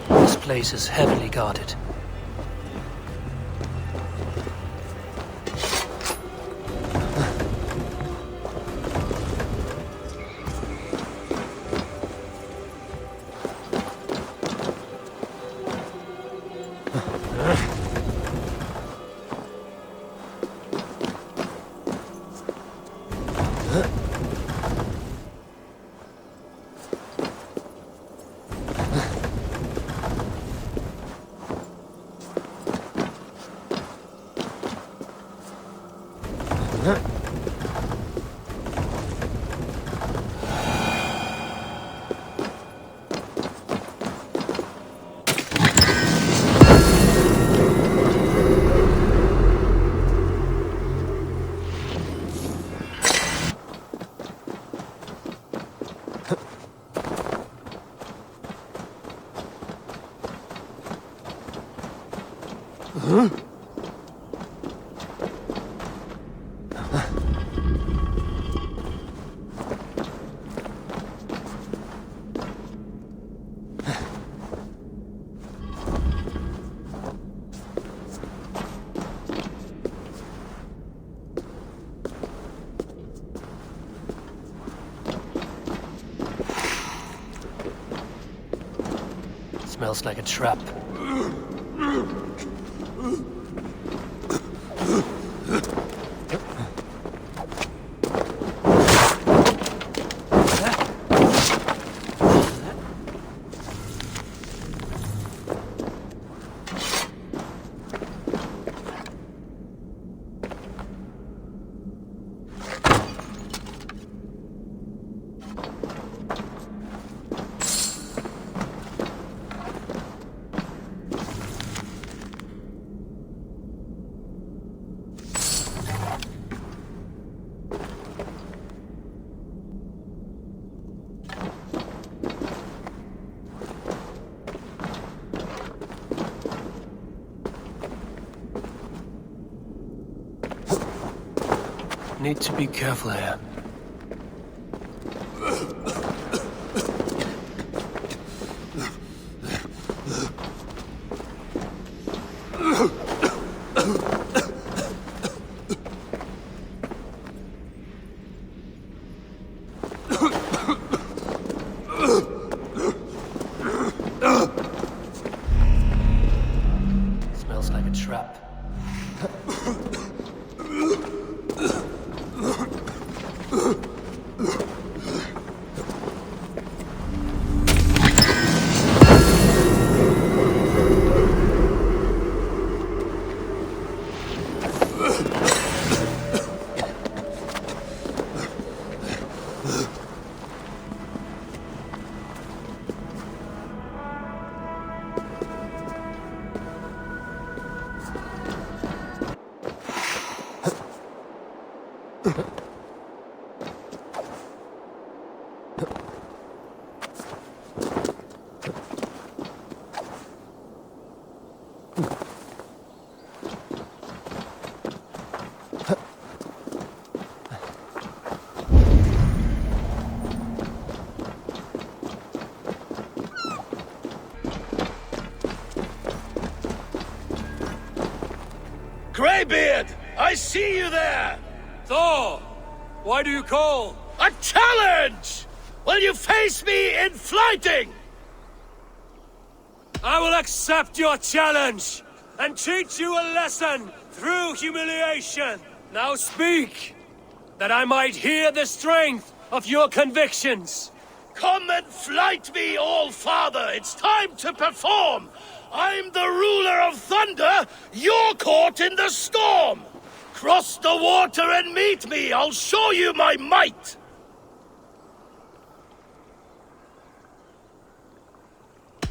[SPEAKER 2] This place is heavily guarded. Smells like a trap. Need to be careful here. Smells like a trap.
[SPEAKER 9] Greybeard! I see you there!
[SPEAKER 10] Thor! Why do you call?
[SPEAKER 9] A challenge! Will you face me in fighting?
[SPEAKER 10] I will accept your challenge and teach you a lesson through humiliation. Now speak, that I might hear the strength of your convictions.
[SPEAKER 9] Come and fight me, All-Father! It's time to perform! I'm the ruler of thunder, you're caught in the storm! Cross the water and meet me, I'll show you my might!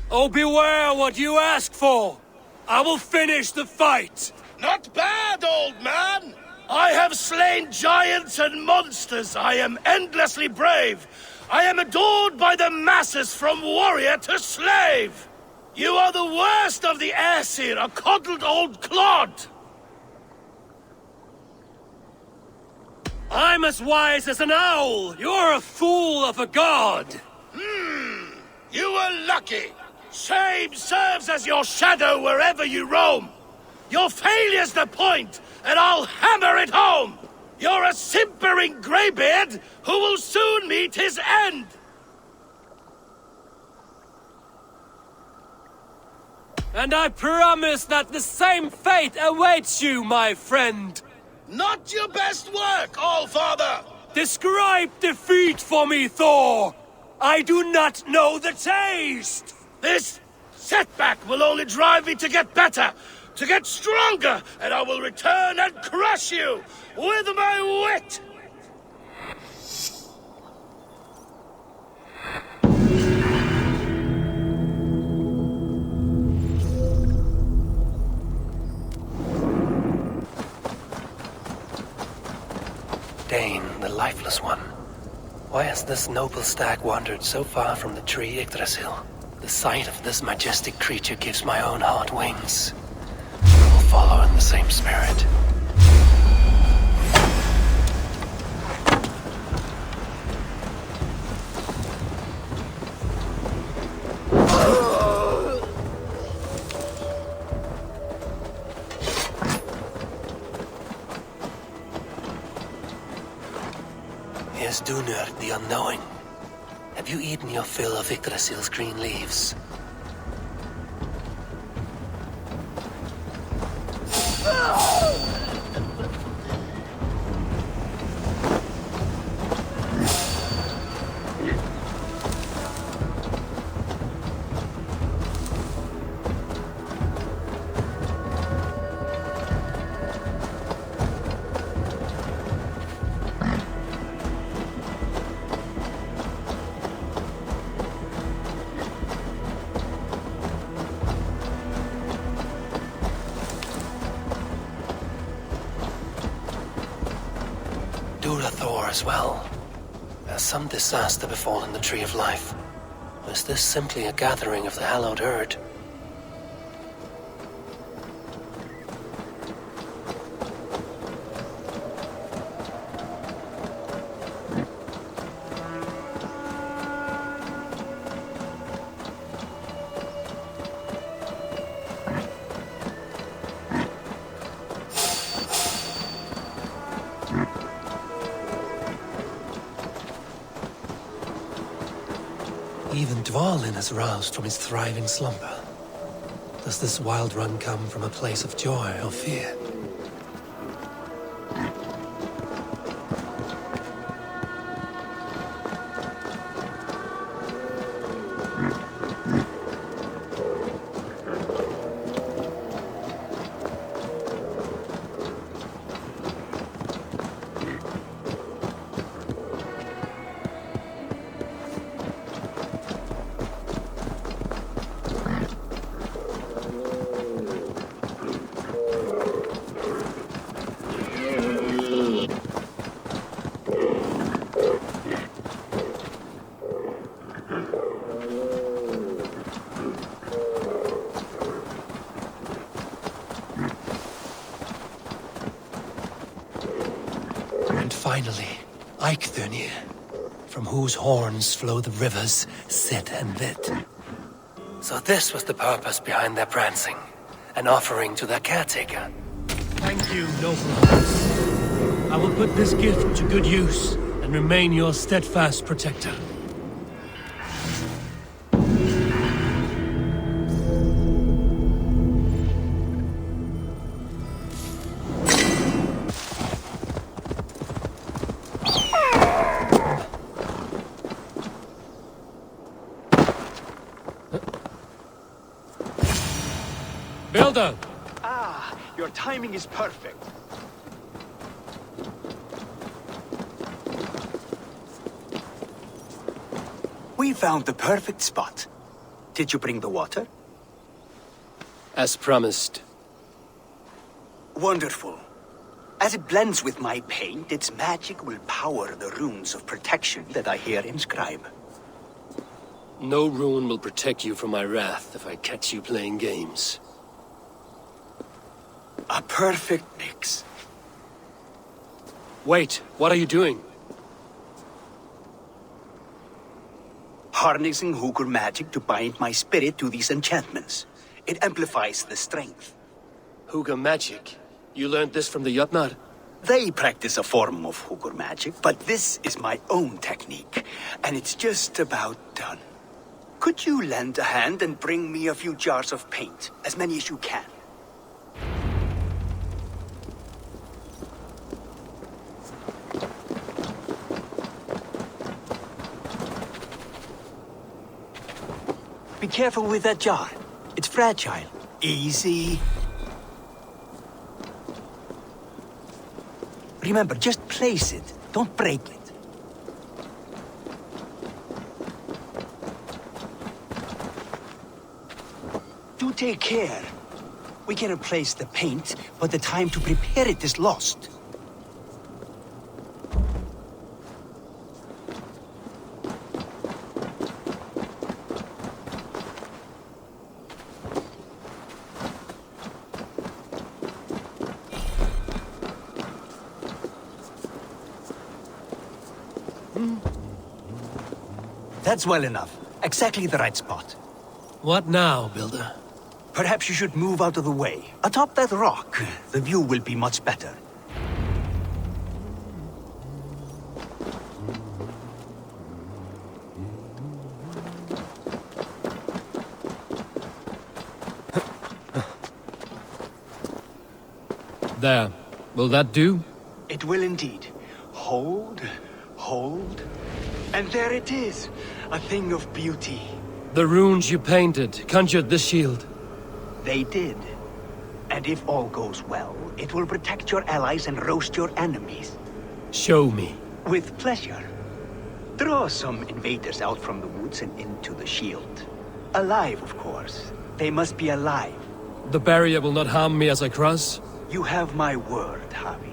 [SPEAKER 10] Oh, beware what you ask for! I will finish the fight!
[SPEAKER 9] Not bad, old man! I have slain giants and monsters, I am endlessly brave! I am adored by the masses from warrior to slave! You are the worst of the Aesir, a coddled old clod!
[SPEAKER 10] I'm as wise as an owl! You're a fool of a god!
[SPEAKER 9] You were lucky! Shame serves as your shadow wherever you roam! Your failure's the point, and I'll hammer it home! You're a simpering greybeard who will soon meet his end!
[SPEAKER 10] And I promise that the same fate awaits you, my friend!
[SPEAKER 9] Not your best work, All-Father!
[SPEAKER 10] Describe defeat for me, Thor! I do not know the taste!
[SPEAKER 9] This setback will only drive me to get better, to get stronger, and I will return and crush you with my wit!
[SPEAKER 2] Dane, the lifeless one. Why has this noble stag wandered so far from the tree Yggdrasil? The sight of this majestic creature gives my own heart wings. I will follow in the same spirit. Here's Njord the Unknowing. Have you eaten your fill of Yggdrasil's green leaves? Thor as well. Has some disaster befallen the Tree of Life? Or is this simply a gathering of the hallowed herd? Even Dvalin has roused from his thriving slumber. Does this wild run come from a place of joy or fear? Finally, Eikthunir, from whose horns flow the rivers Sid and Vid. So this was the purpose behind their prancing, an offering to their caretaker.
[SPEAKER 10] Thank you, noble. I will put this gift to good use and remain your steadfast protector. Builder!
[SPEAKER 6] Ah, your timing is perfect. We found the perfect spot. Did you bring the water?
[SPEAKER 2] As promised.
[SPEAKER 6] Wonderful. As it blends with my paint, its magic will power the runes of protection that I here inscribe.
[SPEAKER 2] No rune will protect you from my wrath if I catch you playing games.
[SPEAKER 6] A perfect mix.
[SPEAKER 2] Wait, what are you doing?
[SPEAKER 6] Harnessing Hugr magic to bind my spirit to these enchantments. It amplifies the strength.
[SPEAKER 2] Hugr magic? You learned this from the Jotnar?
[SPEAKER 6] They practice a form of Hugr magic, but this is my own technique, and it's just about done. Could you lend a hand and bring me a few jars of paint? As many as you can. Be careful with that jar. It's fragile. Easy. Remember, just place it. Don't break it. Do take care. We can replace the paint, but the time to prepare it is lost. That's well enough. Exactly the right spot.
[SPEAKER 10] What now, Builder?
[SPEAKER 6] Perhaps you should move out of the way. Atop that rock, the view will be much better.
[SPEAKER 10] There. Will that do?
[SPEAKER 6] It will indeed. Hold, hold, and there it is. A thing of beauty.
[SPEAKER 10] The runes you painted conjured the shield.
[SPEAKER 6] They did. And if all goes well, it will protect your allies and roast your enemies.
[SPEAKER 10] Show me.
[SPEAKER 6] With pleasure. Draw some invaders out from the woods and into the shield. Alive, of course. They must be alive.
[SPEAKER 10] The barrier will not harm me as I cross?
[SPEAKER 6] You have my word, Javi.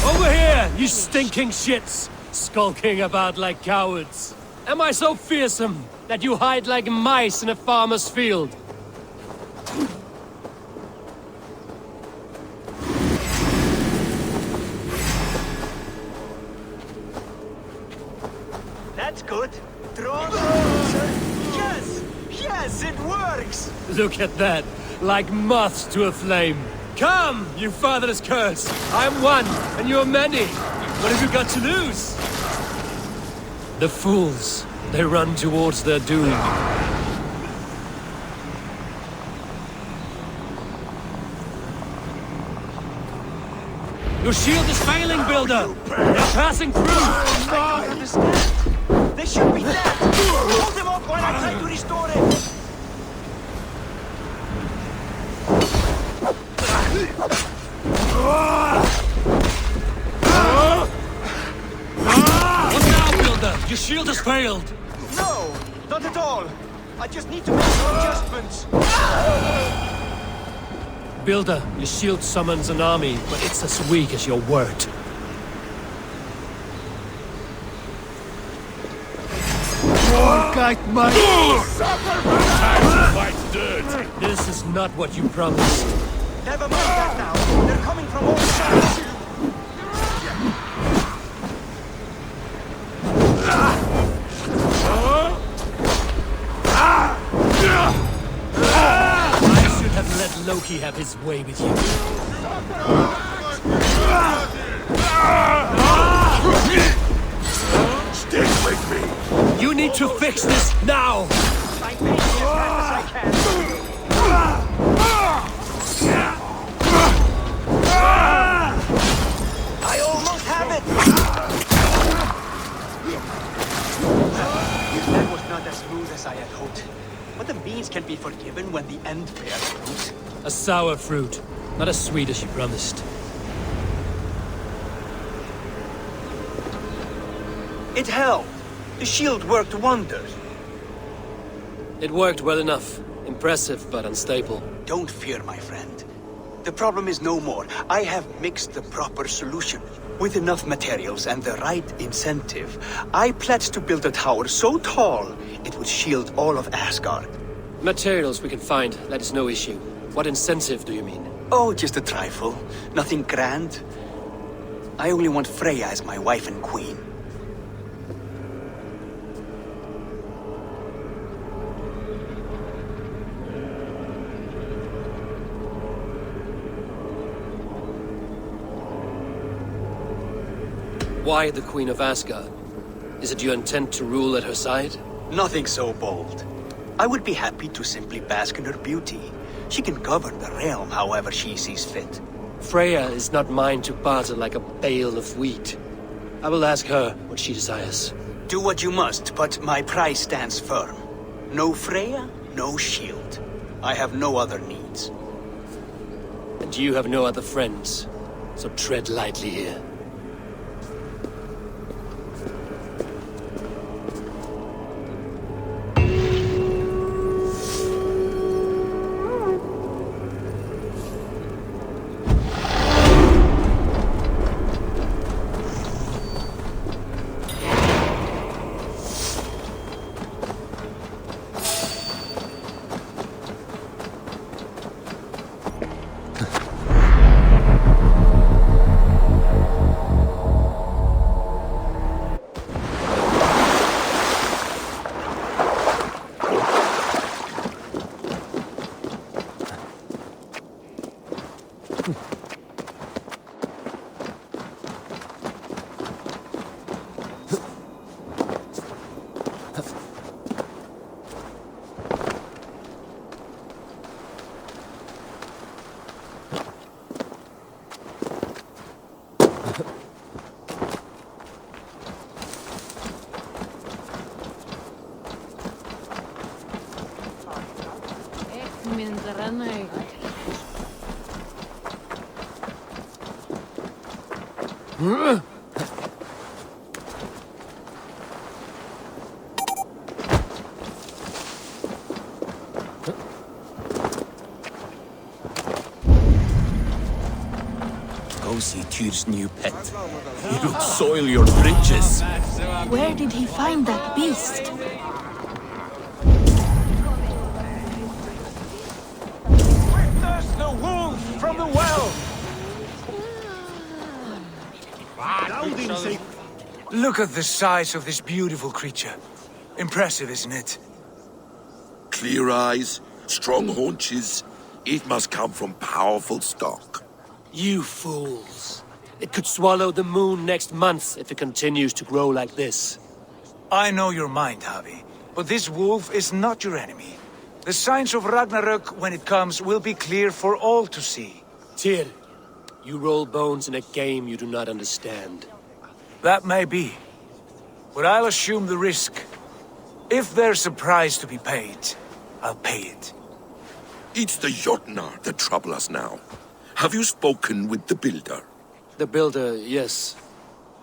[SPEAKER 10] Over here, you stinking shits! Skulking about like cowards. Am I so fearsome that you hide like mice in a farmer's field?
[SPEAKER 6] That's good. Draw closer. Yes! Yes, it works!
[SPEAKER 10] Look at that, like moths to a flame. Come, you fatherless curse! I'm one, and you're many. What have you got to lose? The fools. They run towards their doom. Your shield is failing, Builder! They're passing through!
[SPEAKER 6] I don't understand. They should be dead! Hold them off while I try to restore it!
[SPEAKER 10] shield has failed!
[SPEAKER 6] No, not at all. I just need to make some adjustments.
[SPEAKER 10] Builder, your shield summons an army, but it's as weak as your word. This is not what you promised.
[SPEAKER 6] Never mind that now. They're coming from all sides.
[SPEAKER 10] I should have let Loki have his way with you.
[SPEAKER 7] Stick with me.
[SPEAKER 10] You need to fix this now!
[SPEAKER 6] I almost have it! That was not as smooth as I had hoped. But the beans can be forgiven when the end bears fruit.
[SPEAKER 10] A sour fruit, not as sweet as you promised.
[SPEAKER 6] It helped. The shield worked wonders.
[SPEAKER 2] It worked well enough. Impressive, but unstable.
[SPEAKER 6] Don't fear, my friend. The problem is no more. I have mixed the proper solution. With enough materials and the right incentive, I pledge to build a tower so tall, it would shield all of Asgard.
[SPEAKER 2] Materials we can find, that is no issue. What incentive do you mean?
[SPEAKER 6] Oh, just a trifle. Nothing grand. I only want Freya as my wife and queen.
[SPEAKER 2] Why the Queen of Asgard? Is it your intent to rule at her side?
[SPEAKER 6] Nothing so bold. I would be happy to simply bask in her beauty. She can govern the realm however she sees fit.
[SPEAKER 2] Freya is not mine to barter like a bale of wheat. I will ask her what she desires.
[SPEAKER 6] Do what you must, but my price stands firm. No Freya, no shield. I have no other needs.
[SPEAKER 2] And you have no other friends, so tread lightly here.
[SPEAKER 14] Go see Tyr's new pet. You'll soil your bridges.
[SPEAKER 4] Where did he find that beast?
[SPEAKER 10] Witness the wolf from the well!
[SPEAKER 8] Look at the size of this beautiful creature. Impressive, isn't it?
[SPEAKER 7] Clear eyes, strong haunches. It must come from powerful stock.
[SPEAKER 2] You fools. It could swallow the moon next month if it continues to grow like this.
[SPEAKER 8] I know your mind, Javi, but this wolf is not your enemy. The signs of Ragnarök, when it comes, will be clear for all to see.
[SPEAKER 2] Tyr, you roll bones in a game you do not understand.
[SPEAKER 8] That may be, but I'll assume the risk. If there's a price to be paid, I'll pay it.
[SPEAKER 7] It's the Jotnar that trouble us now. Have you spoken with the Builder?
[SPEAKER 2] The Builder, yes.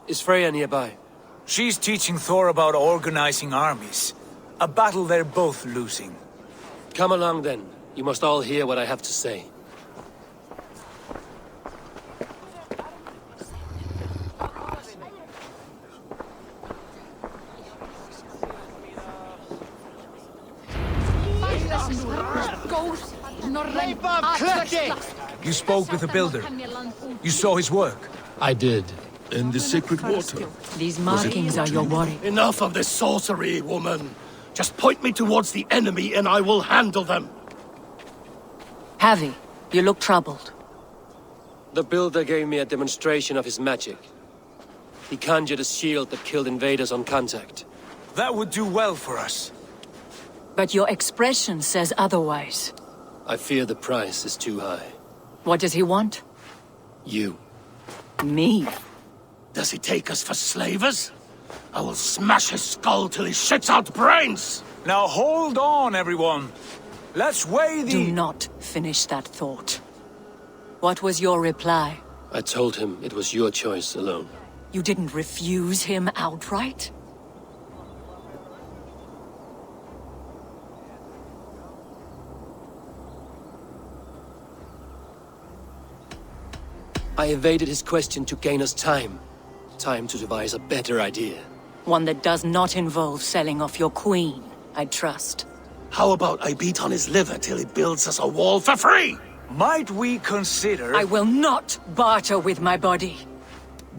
[SPEAKER 2] Is Freya nearby?
[SPEAKER 8] She's teaching Thor about organizing armies. A battle they're both losing.
[SPEAKER 2] Come along then. You must all hear what I have to say.
[SPEAKER 8] You spoke with the builder. You saw his work.
[SPEAKER 2] I did.
[SPEAKER 7] And the sacred water.
[SPEAKER 1] These markings are your worry.
[SPEAKER 12] Enough of this sorcery, woman. Just point me towards the enemy and I will handle them.
[SPEAKER 1] Havi, you look troubled.
[SPEAKER 2] The builder gave me a demonstration of his magic. He conjured a shield that killed invaders on contact.
[SPEAKER 8] That would do well for us.
[SPEAKER 1] But your expression says otherwise.
[SPEAKER 2] I fear the price is too high.
[SPEAKER 1] What does he want?
[SPEAKER 2] You.
[SPEAKER 1] Me?
[SPEAKER 12] Does he take us for slavers? I will smash his skull till he shits out brains!
[SPEAKER 8] Now hold on, everyone. Let's weigh the...
[SPEAKER 1] Do not finish that thought. What was your reply?
[SPEAKER 2] I told him it was your choice alone.
[SPEAKER 1] You didn't refuse him outright?
[SPEAKER 2] I evaded his question to gain us time. Time to devise a better idea.
[SPEAKER 1] One that does not involve selling off your queen, I trust.
[SPEAKER 12] How about I beat on his liver till he builds us a wall for free?
[SPEAKER 8] Might we consider...
[SPEAKER 1] I will not barter with my body.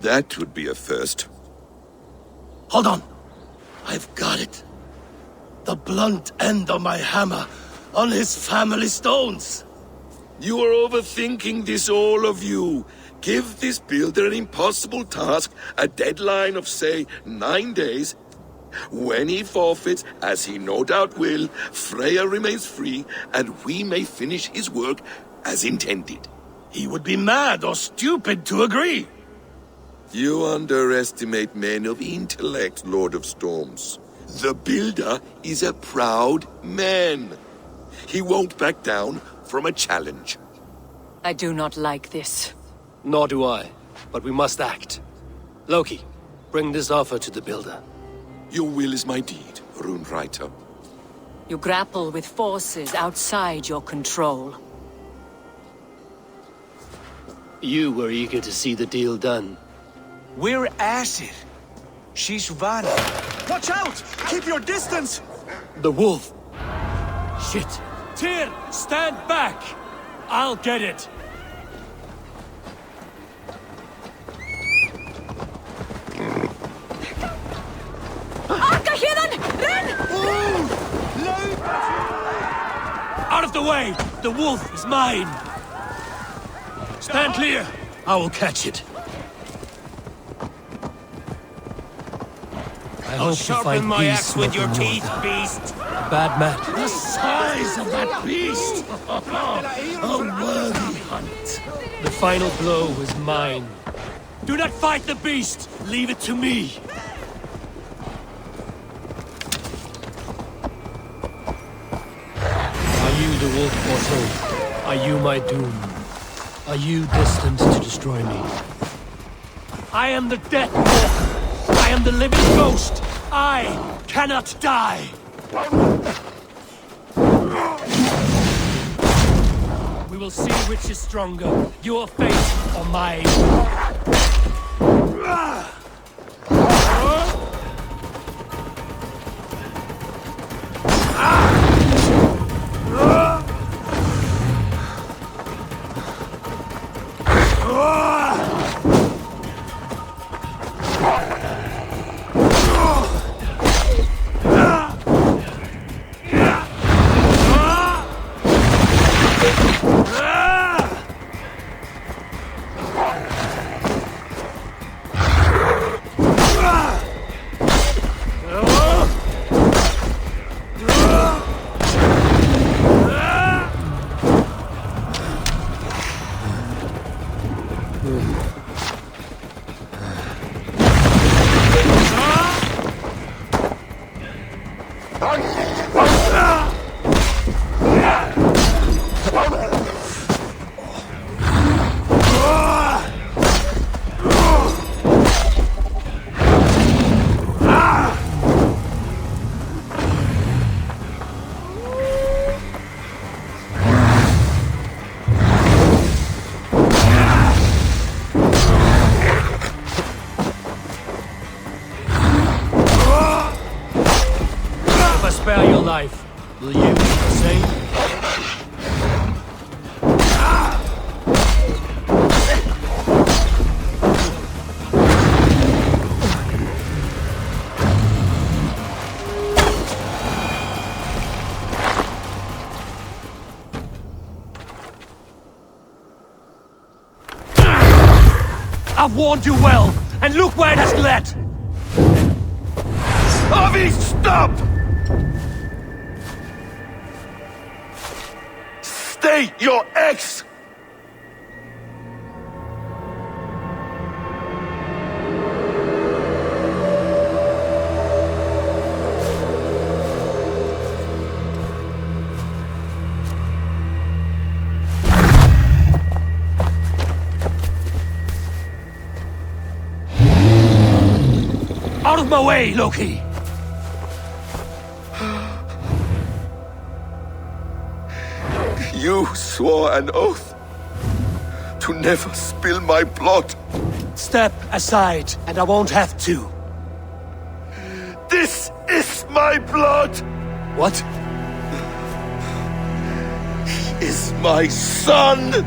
[SPEAKER 7] That would be a first.
[SPEAKER 12] Hold on. I've got it. The blunt end of my hammer on his family stones.
[SPEAKER 7] You are overthinking this, all of you. Give this builder an impossible task, a deadline of, say, 9 days. When he forfeits, as he no doubt will, Freya remains free, and we may finish his work as intended.
[SPEAKER 12] He would be mad or stupid to agree.
[SPEAKER 7] You underestimate men of intellect, Lord of Storms. The builder is a proud man. He won't back down from a challenge.
[SPEAKER 1] I do not like this.
[SPEAKER 2] Nor do I, but we must act. Loki, bring this offer to the builder.
[SPEAKER 7] Your will is my deed, Rune Writer.
[SPEAKER 1] You grapple with forces outside your control.
[SPEAKER 2] You were eager to see the deal done.
[SPEAKER 8] We're Acid. She's Vanna.
[SPEAKER 12] Watch out! Keep your distance!
[SPEAKER 2] The wolf!
[SPEAKER 10] Shit! Tyr, stand back! I'll get it! Out of the way! The wolf is mine! Stand clear! I will catch it.
[SPEAKER 12] I'll sharpen my axe with your teeth, beast!
[SPEAKER 2] Bad man.
[SPEAKER 12] The size of that beast! A worthy hunt.
[SPEAKER 2] The final blow is mine.
[SPEAKER 10] Do not fight the beast! Leave it to me!
[SPEAKER 2] Are you the wolf foretold? Are you my doom? Are you destined to destroy me?
[SPEAKER 10] I am the death walker! I am the living ghost! I cannot die! We will see which is stronger, your fate or mine.
[SPEAKER 8] say?
[SPEAKER 10] I've warned you well, and look where it has led!
[SPEAKER 7] Avi, stop! Stay your ex!
[SPEAKER 10] Out of my way, Loki!
[SPEAKER 7] You swore an oath to never spill my blood.
[SPEAKER 10] Step aside, and I won't have to.
[SPEAKER 7] This is my blood!
[SPEAKER 10] What?
[SPEAKER 7] He is my son!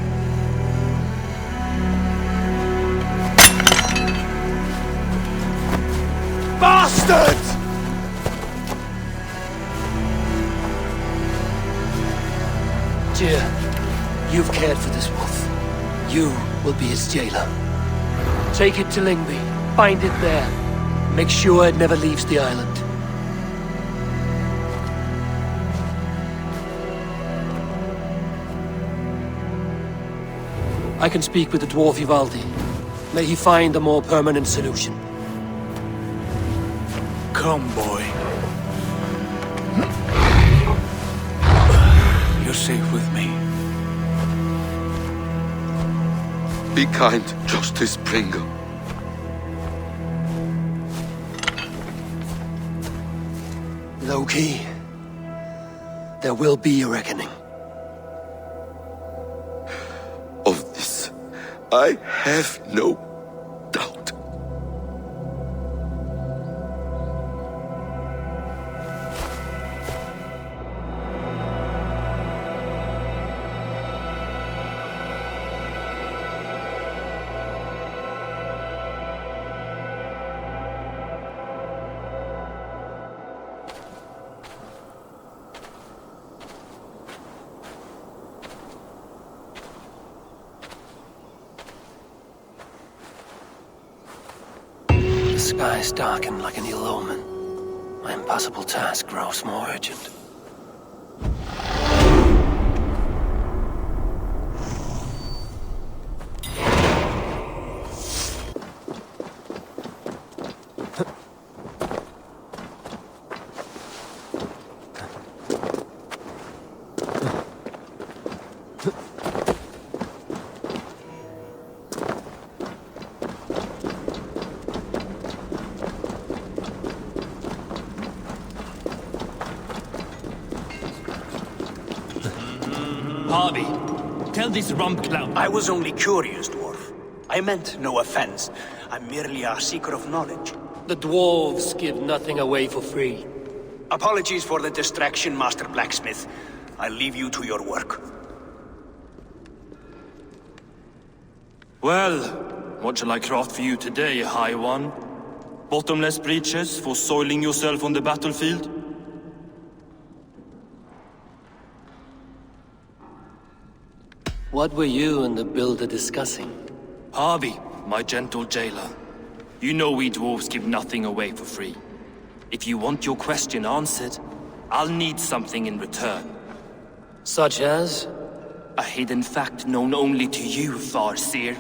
[SPEAKER 10] Bastard! Tyr, you've cared for this wolf. You will be his jailer. Take it to Lyngby. Bind it there. Make sure it never leaves the island. I can speak with the dwarf Ivaldi. May he find a more permanent solution.
[SPEAKER 8] Come, boy. You're safe with me.
[SPEAKER 7] Be kind, Justice Pringle.
[SPEAKER 2] Loki, there will be a reckoning.
[SPEAKER 7] Of this, I have no doubt.
[SPEAKER 2] The skies darken like an ill omen. My impossible task grows more urgent.
[SPEAKER 14] Harvey, tell this rump clown.
[SPEAKER 6] I was only curious, dwarf. I meant no offense. I'm merely a seeker of knowledge.
[SPEAKER 2] The dwarves give nothing away for free.
[SPEAKER 6] Apologies for the distraction, Master Blacksmith. I'll leave you to your work.
[SPEAKER 14] Well, what shall I craft for you today, High One? Bottomless breeches for soiling yourself on the battlefield?
[SPEAKER 2] What were you and the builder discussing?
[SPEAKER 14] Harvey, my gentle jailer. You know we dwarves give nothing away for free. If you want your question answered, I'll need something in return.
[SPEAKER 2] Such as?
[SPEAKER 14] A hidden fact known only to you, Farseer.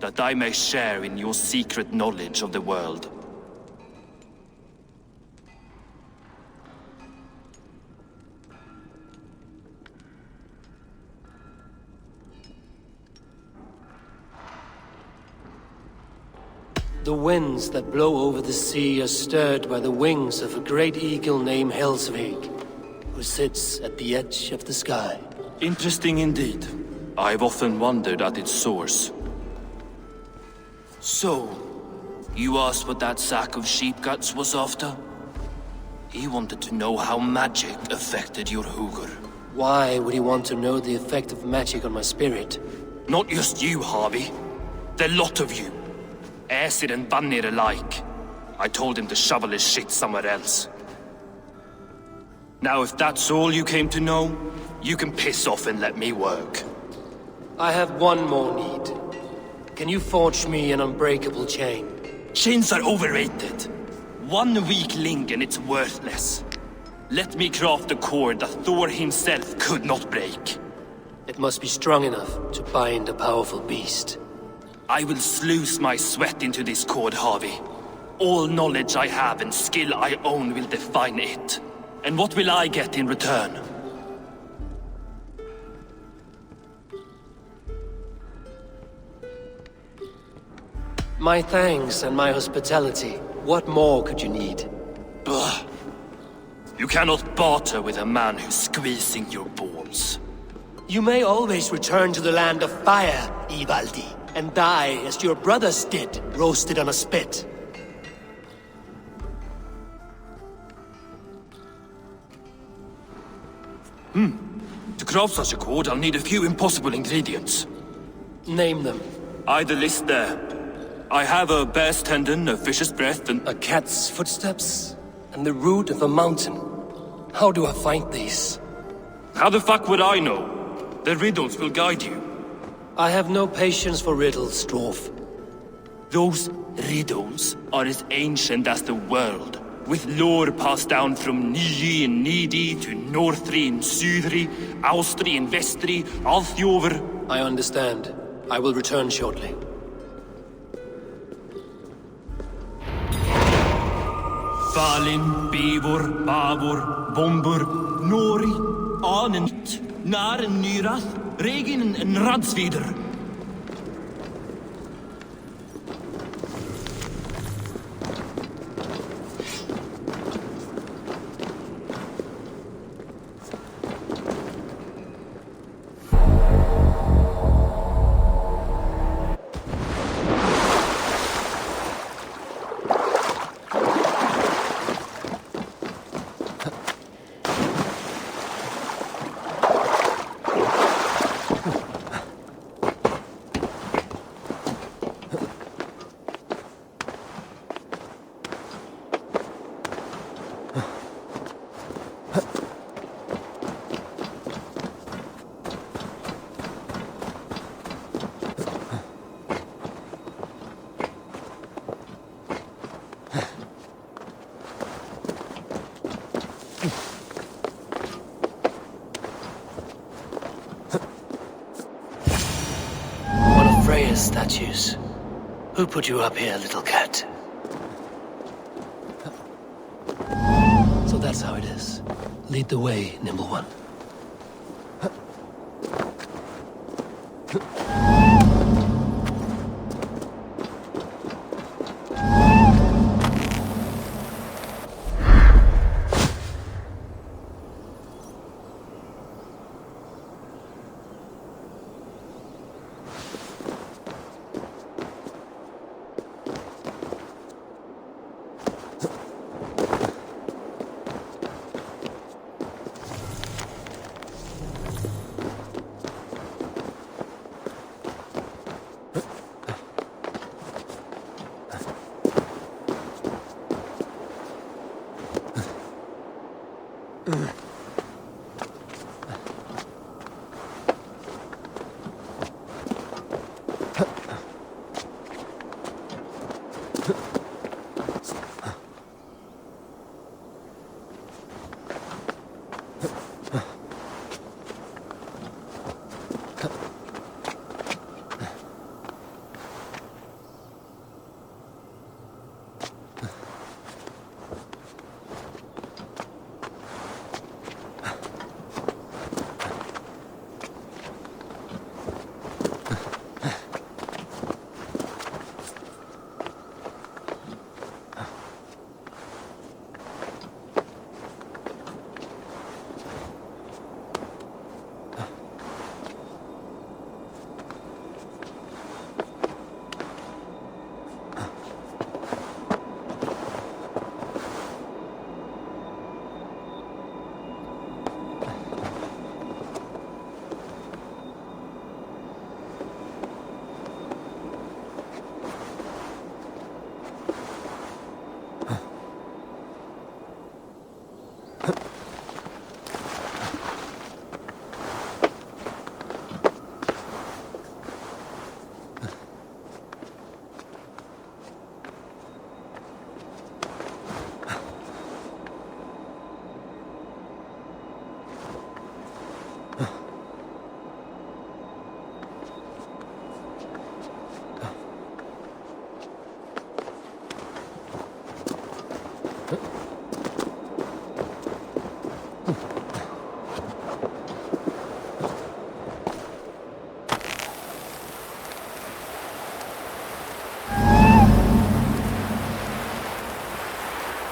[SPEAKER 14] That I may share in your secret knowledge of the world.
[SPEAKER 2] The winds that blow over the sea are stirred by the wings of a great eagle named Helsvig, who sits at the edge of the sky.
[SPEAKER 14] Interesting indeed. I've often wondered at its source. So, you asked what that sack of sheep guts was after? He wanted to know how magic affected your Hugr.
[SPEAKER 2] Why would he want to know the effect of magic on my spirit?
[SPEAKER 14] Not just you, Harvey. The lot of you. Aesir and Vanir alike. I told him to shovel his shit somewhere else. Now if that's all you came to know, you can piss off and let me work.
[SPEAKER 2] I have one more need. Can you forge me an unbreakable chain?
[SPEAKER 14] Chains are overrated. One weak link and it's worthless. Let me craft a cord that Thor himself could not break.
[SPEAKER 2] It must be strong enough to bind a powerful beast.
[SPEAKER 14] I will sluice my sweat into this cord, Harvey. All knowledge I have and skill I own will define it. And what will I get in return?
[SPEAKER 2] My thanks and my hospitality. What more could you need?
[SPEAKER 14] Ugh. You cannot barter with a man who's squeezing your balls.
[SPEAKER 2] You may always return to the land of fire, Ivaldi, and die as your brothers did, roasted on a spit.
[SPEAKER 14] To craft such a cord, I'll need a few impossible ingredients.
[SPEAKER 2] Name them.
[SPEAKER 14] The list there. I have a bear's tendon, a fish's breath, and...
[SPEAKER 2] A cat's footsteps, and the root of a mountain. How do I find these?
[SPEAKER 14] How the fuck would I know? The riddles will guide you.
[SPEAKER 2] I have no patience for riddles, Dwarf.
[SPEAKER 14] Those riddles are as ancient as the world, with lore passed down from Niji and Nidi to Northri and Sudri, Austri and Vestri, Althjover.
[SPEAKER 2] I understand. I will return shortly.
[SPEAKER 14] Falin, Bivor, Bavor, Bombur, Nori, Anent, Naren, Nyrath, Regin and Radsvider.
[SPEAKER 2] Statues. Who put you up here, little cat? So that's how it is. Lead the way, nimble one.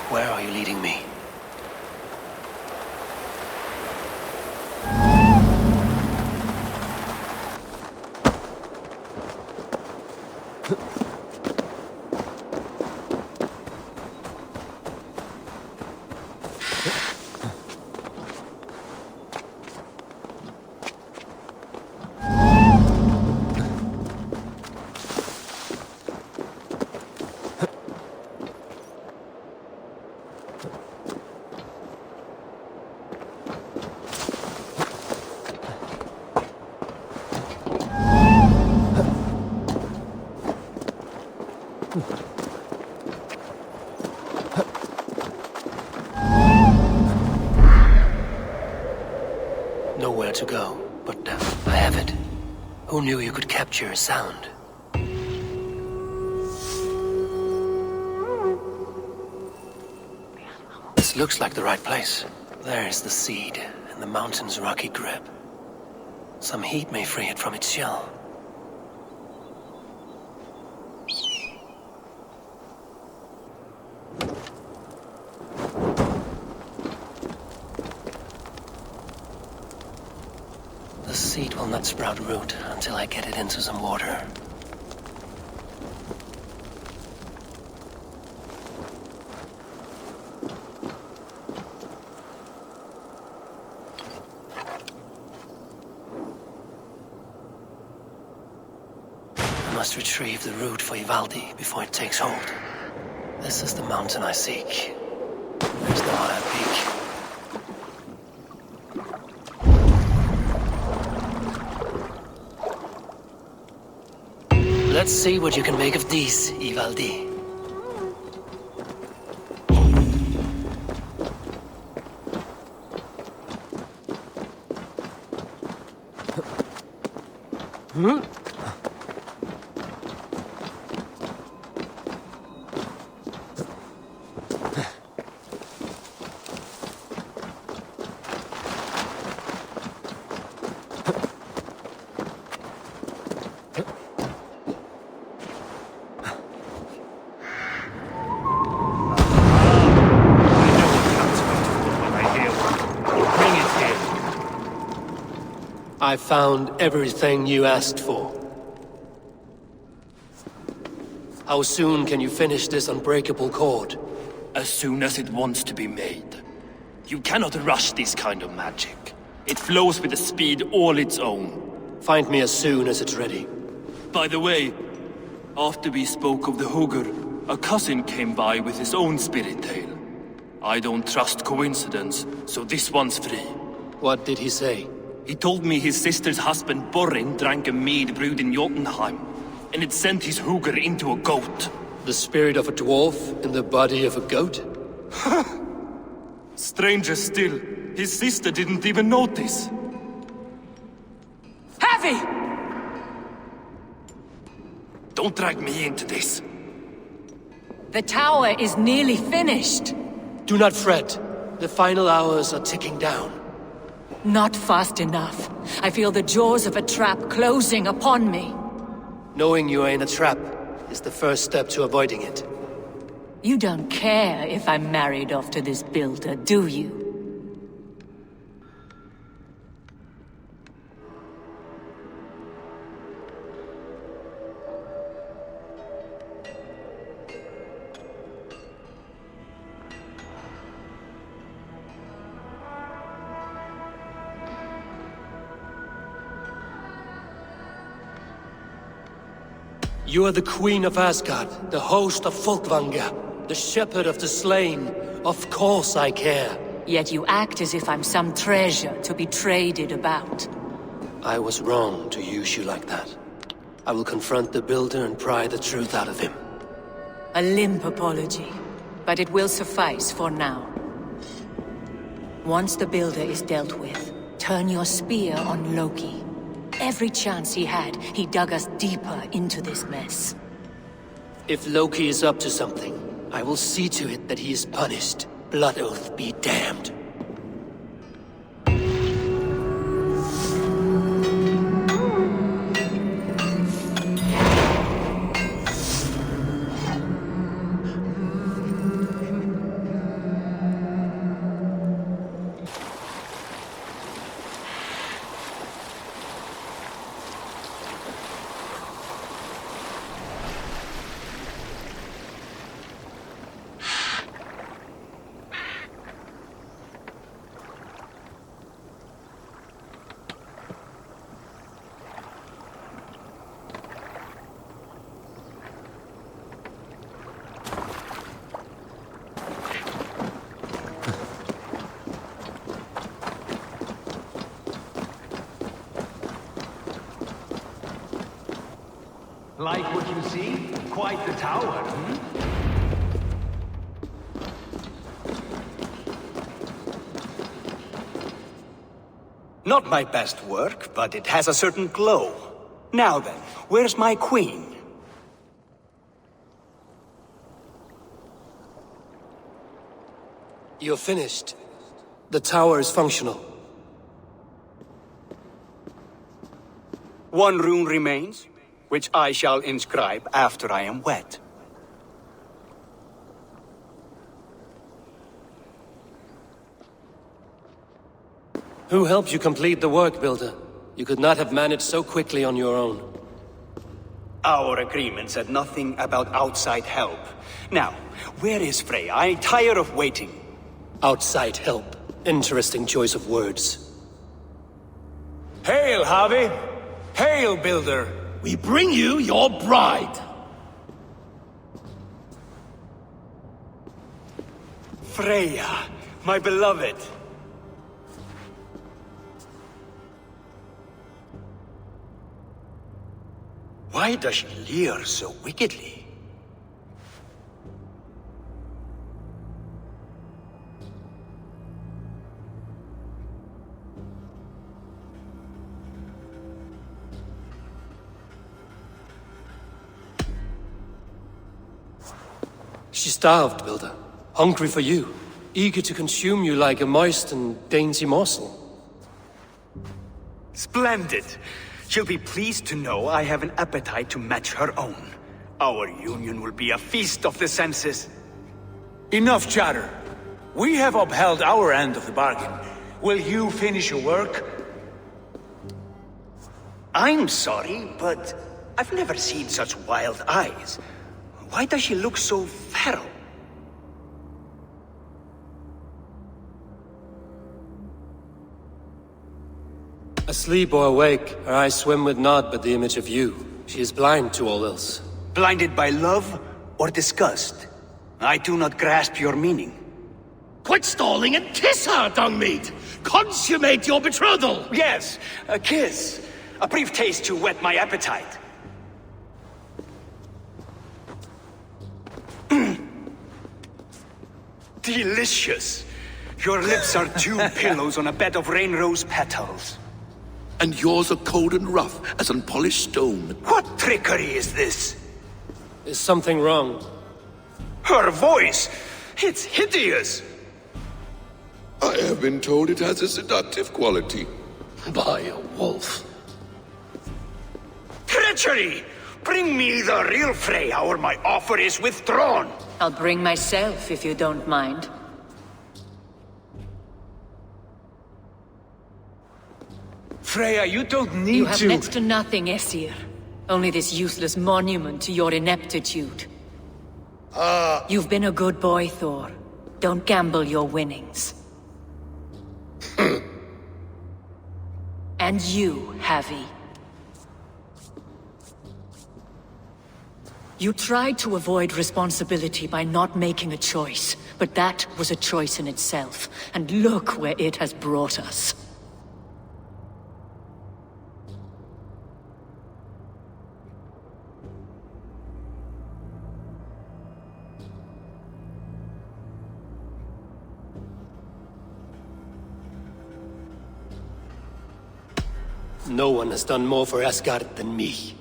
[SPEAKER 2] Where are you leading me? Nowhere to go, but I have it. Who knew you could capture a sound? This looks like the right place. There is the seed, and the mountain's rocky grip. Some heat may free it from its shell. The seed will not sprout root until I get it into some water. I must retrieve the root for Ivaldi before it takes hold. This is the mountain I seek. There's no higher peak. Let's see what you can make of these, Ivaldi. I found everything you asked for. How soon can you finish this unbreakable cord?
[SPEAKER 14] As soon as it wants to be made. You cannot rush this kind of magic. It flows with a speed all its own.
[SPEAKER 2] Find me as soon as it's ready.
[SPEAKER 14] By the way, after we spoke of the Hugr, a cousin came by with his own spirit tale. I don't trust coincidence, so this one's free.
[SPEAKER 2] What did he say?
[SPEAKER 14] He told me his sister's husband Borin drank a mead brewed in Jotunheim, and it sent his Hugr into a goat.
[SPEAKER 2] The spirit of a dwarf in the body of a goat?
[SPEAKER 14] Stranger still, his sister didn't even notice.
[SPEAKER 1] Heavy!
[SPEAKER 14] Don't drag me into this.
[SPEAKER 1] The tower is nearly finished.
[SPEAKER 2] Do not fret. The final hours are ticking down.
[SPEAKER 1] Not fast enough. I feel the jaws of a trap closing upon me.
[SPEAKER 2] Knowing you are in a trap is the first step to avoiding it.
[SPEAKER 1] You don't care if I'm married off to this builder, do you?
[SPEAKER 2] You are the Queen of Asgard, the host of Folkvanga, the shepherd of the slain. Of course I care.
[SPEAKER 1] Yet you act as if I'm some treasure to be traded about.
[SPEAKER 2] I was wrong to use you like that. I will confront the builder and pry the truth out of him.
[SPEAKER 1] A limp apology, but it will suffice for now. Once the builder is dealt with, turn your spear on Loki. Every chance he had, he dug us deeper into this mess.
[SPEAKER 2] If Loki is up to something, I will see to it that he is punished. Blood Oath be damned.
[SPEAKER 16] Like what you see? Quite the tower, hmm?
[SPEAKER 6] Not my best work, but it has a certain glow. Now then, where's my queen?
[SPEAKER 2] You're finished. The tower is functional.
[SPEAKER 6] One rune remains, which I shall inscribe after I am wet.
[SPEAKER 2] Who helped you complete the work, Builder? You could not have managed so quickly on your own.
[SPEAKER 6] Our agreement said nothing about outside help. Now, where is Freya? I'm tired of waiting.
[SPEAKER 2] Outside help. Interesting choice of words.
[SPEAKER 8] Hail, Harvey! Hail, Builder!
[SPEAKER 9] We bring you your bride!
[SPEAKER 6] Freya, my beloved. Why does she leer so wickedly?
[SPEAKER 2] She starved, Builder. Hungry for you. Eager to consume you like a moist and dainty morsel.
[SPEAKER 6] Splendid. She'll be pleased to know I have an appetite to match her own. Our union will be a feast of the senses.
[SPEAKER 8] Enough chatter. We have upheld our end of the bargain. Will you finish your work?
[SPEAKER 6] I'm sorry, but I've never seen such wild eyes. Why does she look so feral?
[SPEAKER 2] Asleep or awake, her eyes swim with naught but the image of you. She is blind to all else.
[SPEAKER 6] Blinded by love or disgust? I do not grasp your meaning.
[SPEAKER 9] Quit stalling and kiss her, Dungmeat! Consummate your betrothal!
[SPEAKER 6] Yes, a kiss. A brief taste to whet my appetite. Delicious. Your lips are two pillows on a bed of rain rose petals.
[SPEAKER 7] And yours are cold and rough as unpolished stone.
[SPEAKER 6] What trickery is this?
[SPEAKER 2] Is something wrong?
[SPEAKER 6] Her voice! It's hideous!
[SPEAKER 7] I have been told it has a seductive quality.
[SPEAKER 2] By a wolf.
[SPEAKER 6] Treachery! Bring me the real Freya or my offer is withdrawn!
[SPEAKER 1] I'll bring myself if you don't mind.
[SPEAKER 8] Freya, you don't need to—
[SPEAKER 1] You have next to nothing, Aesir. Only this useless monument to your ineptitude. You've been a good boy, Thor. Don't gamble your winnings. And you, Havi. You tried to avoid responsibility by not making a choice, but that was a choice in itself, and look where it has brought us.
[SPEAKER 2] No one has done more for Asgard than me.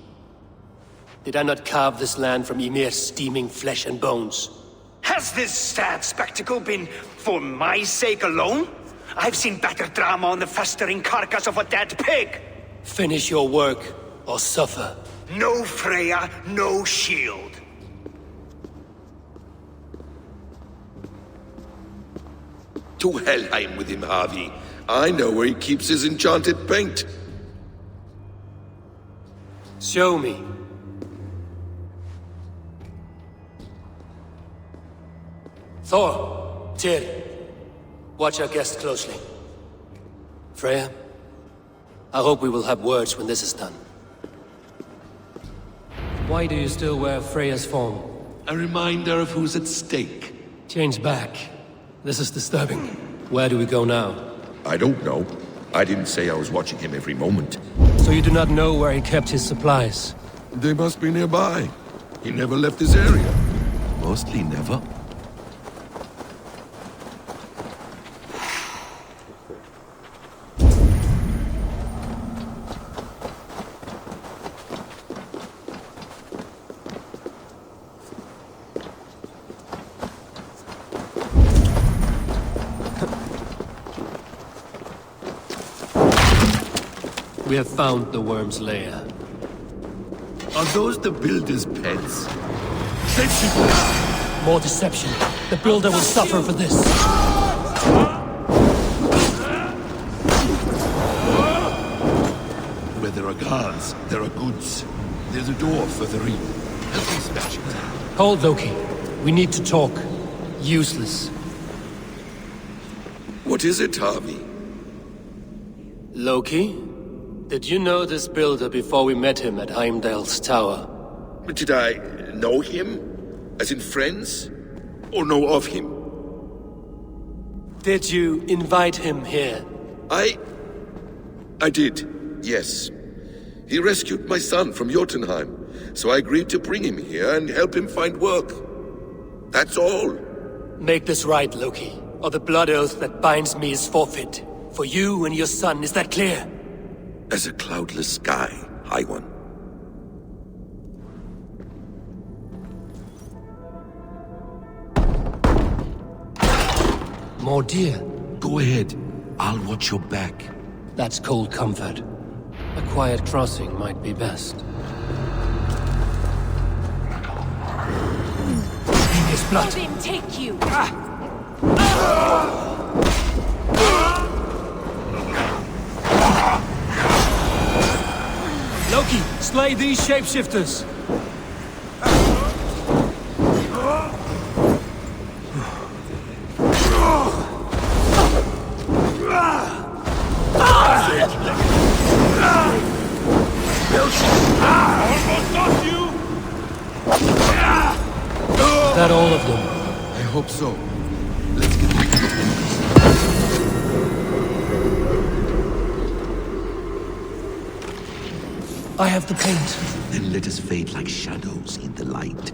[SPEAKER 2] Did I not carve this land from Ymir's steaming flesh and bones?
[SPEAKER 6] Has this sad spectacle been for my sake alone? I've seen better drama on the festering carcass of a dead pig!
[SPEAKER 2] Finish your work, or suffer.
[SPEAKER 6] No Freya, no shield.
[SPEAKER 7] To Helheim with him, Harvey. I know where he keeps his enchanted paint.
[SPEAKER 2] Show me. Thor, Tyr, watch our guest closely. Freya, I hope we will have words when this is done. Why do you still wear Freya's form?
[SPEAKER 9] A reminder of who's at stake.
[SPEAKER 2] Change back. This is disturbing. Where do we go now?
[SPEAKER 7] I don't know. I didn't say I was watching him every moment.
[SPEAKER 2] So you do not know where he kept his supplies?
[SPEAKER 7] They must be nearby. He never left this area. Mostly never.
[SPEAKER 2] We have found the worm's lair.
[SPEAKER 9] Are those the builder's pets?
[SPEAKER 2] More deception. The builder will suffer for this.
[SPEAKER 9] Where there are guards, there are goods. There's a door further in. Help me smash it.
[SPEAKER 2] Hold, Loki. We need to talk. Useless.
[SPEAKER 7] What is it, Harvey?
[SPEAKER 2] Loki? Did you know this builder before we met him at Heimdall's tower?
[SPEAKER 7] Did I know him? As in friends? Or know of him?
[SPEAKER 2] Did you invite him here?
[SPEAKER 7] I did, yes. He rescued my son from Jotunheim, so I agreed to bring him here and help him find work. That's all.
[SPEAKER 2] Make this right, Loki, or the blood oath that binds me is forfeit. For you and your son, is that clear?
[SPEAKER 7] As a cloudless sky, High One.
[SPEAKER 2] More deer.
[SPEAKER 9] Go ahead. I'll watch your back.
[SPEAKER 2] That's cold comfort. A quiet crossing might be best. His blood.
[SPEAKER 15] Let him take you.
[SPEAKER 2] Loki, slay these shapeshifters! That all of them?
[SPEAKER 7] I hope so. Let's get back.
[SPEAKER 2] I have the paint.
[SPEAKER 9] Then let us fade like shadows in the light.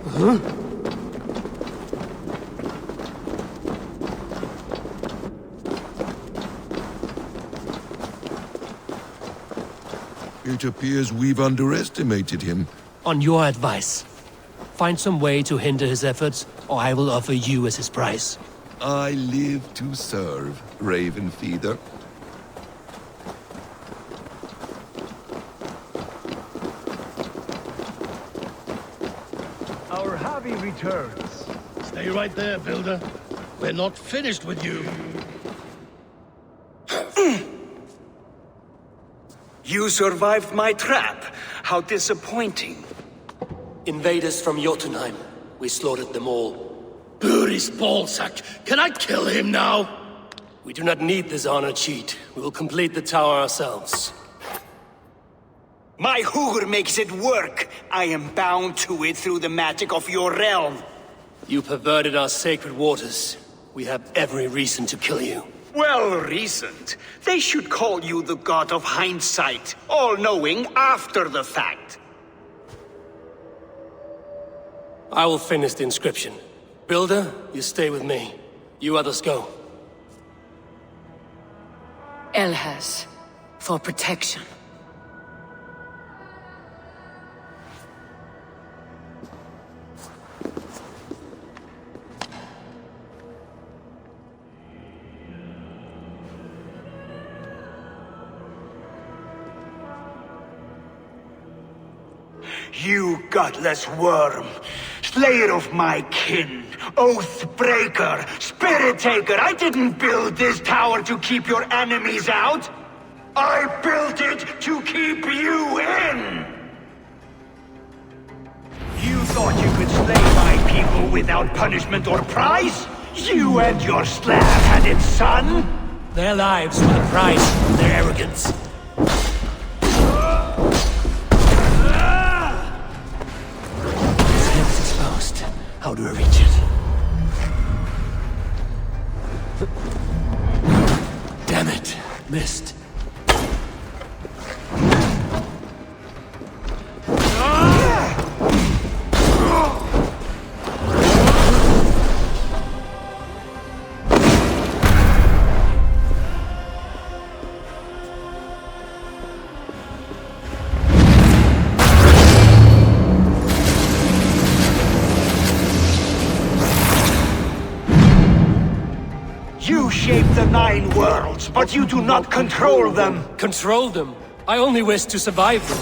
[SPEAKER 2] Huh?
[SPEAKER 7] It appears we've underestimated him.
[SPEAKER 2] On your advice. Find some way to hinder his efforts, or I will offer you as his prize.
[SPEAKER 7] I live to serve, Raven Feeder.
[SPEAKER 16] Our Harvey returns. Stay right there, Builder. We're not finished with you.
[SPEAKER 6] You survived my trap. How disappointing.
[SPEAKER 2] Invaders from Jotunheim. We slaughtered them all.
[SPEAKER 9] Buri's ballsack! Can I kill him now?
[SPEAKER 2] We do not need this honor cheat. We will complete the tower ourselves.
[SPEAKER 6] My Hugr makes it work. I am bound to it through the magic of your realm.
[SPEAKER 2] You perverted our sacred waters. We have every reason to kill you.
[SPEAKER 6] Well reasoned. They should call you the god of hindsight, all-knowing after the fact.
[SPEAKER 2] I will finish the inscription. Builder, you stay with me. You others go.
[SPEAKER 1] Elhas, for protection.
[SPEAKER 6] You godless worm, slayer of my kin, oath breaker, spirit taker, I didn't build this tower to keep your enemies out. I built it to keep you in! You thought you could slay my people without punishment or prize? You and your slab-headed son?
[SPEAKER 10] Their lives were the price of their arrogance.
[SPEAKER 2] How do I reach it? Damn it! Missed.
[SPEAKER 6] You shape the 9 worlds, but you do not control them.
[SPEAKER 10] Control them? I only wish to survive them.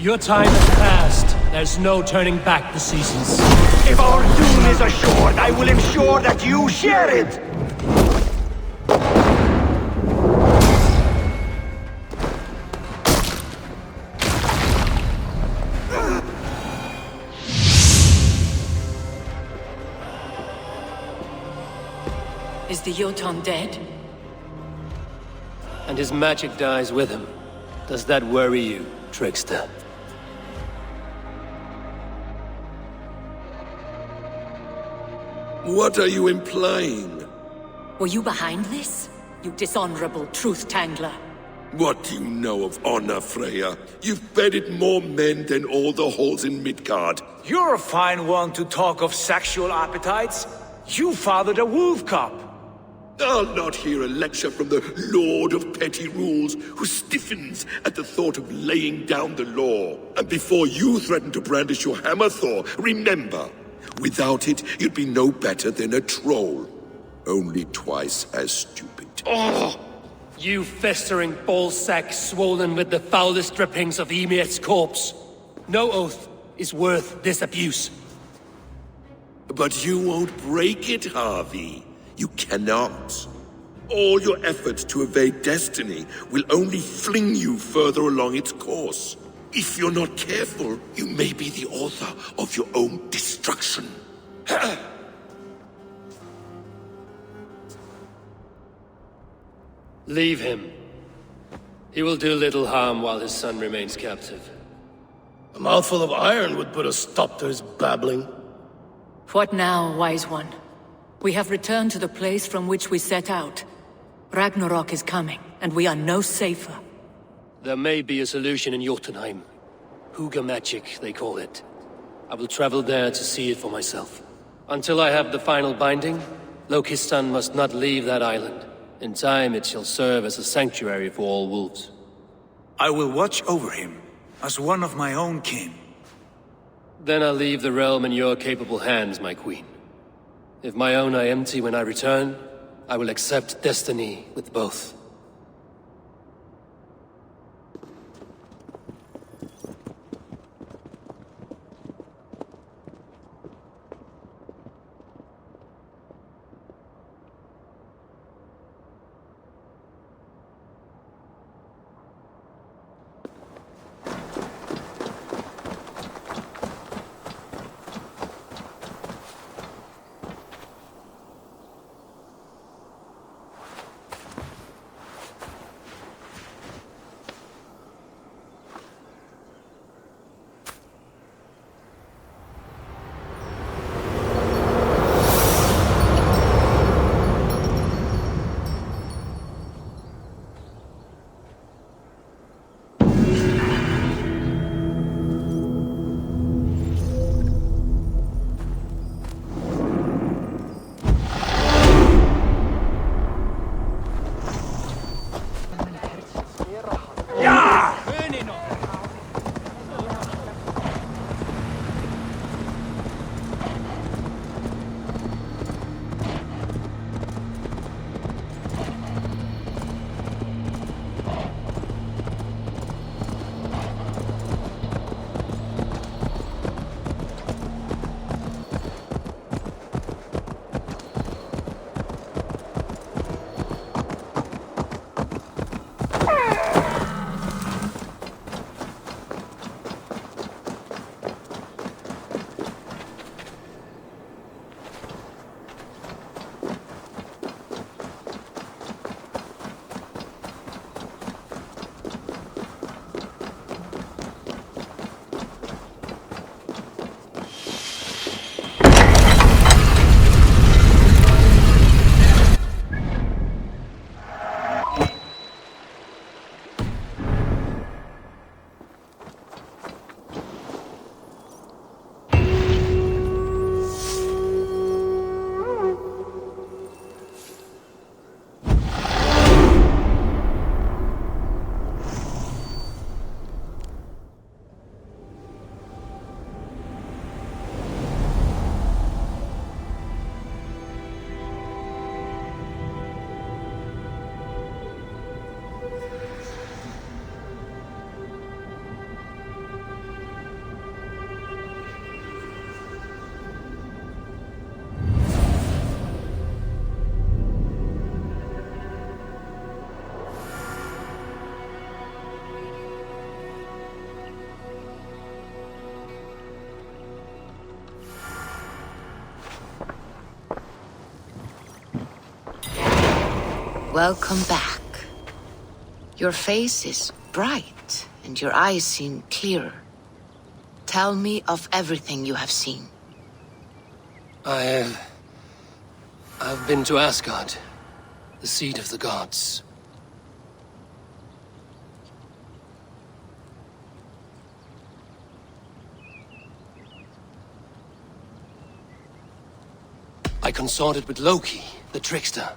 [SPEAKER 10] Your time has passed. There's no turning back the seasons.
[SPEAKER 6] If our doom is assured, I will ensure that you share it!
[SPEAKER 1] Is the Jotun dead?
[SPEAKER 2] And his magic dies with him. Does that worry you, trickster?
[SPEAKER 7] What are you implying?
[SPEAKER 1] Were you behind this? You dishonorable truth-tangler.
[SPEAKER 7] What do you know of honor, Freya? You've bedded more men than all the halls in Midgard.
[SPEAKER 8] You're a fine one to talk of sexual appetites. You fathered a wolf cub.
[SPEAKER 7] I'll not hear a lecture from the Lord of Petty Rules, who stiffens at the thought of laying down the law. And before you threaten to brandish your hammer, Thor, remember, without it, you'd be no better than a troll. Only twice as stupid.
[SPEAKER 10] Oh! You festering ballsack swollen with the foulest drippings of Ymir's corpse. No oath is worth this abuse.
[SPEAKER 7] But you won't break it, Harvey. You cannot. All your efforts to evade destiny will only fling you further along its course. If you're not careful, you may be the author of your own destruction.
[SPEAKER 2] Leave him. He will do little harm while his son remains captive.
[SPEAKER 16] A mouthful of iron would put a stop to his babbling.
[SPEAKER 1] What now, wise one? We have returned to the place from which we set out. Ragnarok is coming, and we are no safer.
[SPEAKER 2] There may be a solution in Jotunheim. Hugger magic, they call it. I will travel there to see it for myself. Until I have the final binding, Loki's son must not leave that island. In time, it shall serve as a sanctuary for all wolves.
[SPEAKER 8] I will watch over him, as one of my own kin.
[SPEAKER 2] Then I'll leave the realm in your capable hands, my queen. If my own are empty when I return, I will accept destiny with both.
[SPEAKER 17] Welcome back. Your face is bright, and your eyes seem clearer. Tell me of everything you have seen.
[SPEAKER 2] I've been to Asgard, the seat of the gods. I consorted with Loki, the trickster.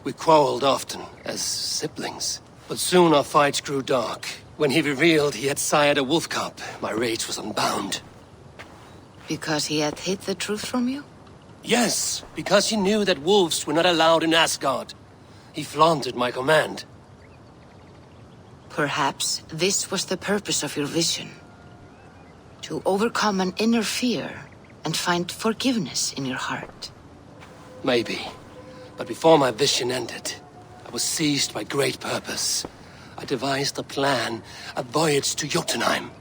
[SPEAKER 2] We quarreled often, as siblings. But soon our fights grew dark. When he revealed he had sired a wolf cub, my rage was unbound.
[SPEAKER 17] Because he had hid the truth from you?
[SPEAKER 2] Yes, because he knew that wolves were not allowed in Asgard. He flaunted my command.
[SPEAKER 17] Perhaps this was the purpose of your vision. To overcome an inner fear and find forgiveness in your heart.
[SPEAKER 2] Maybe. But before my vision ended, I was seized by great purpose. I devised a plan, a voyage to Jotunheim.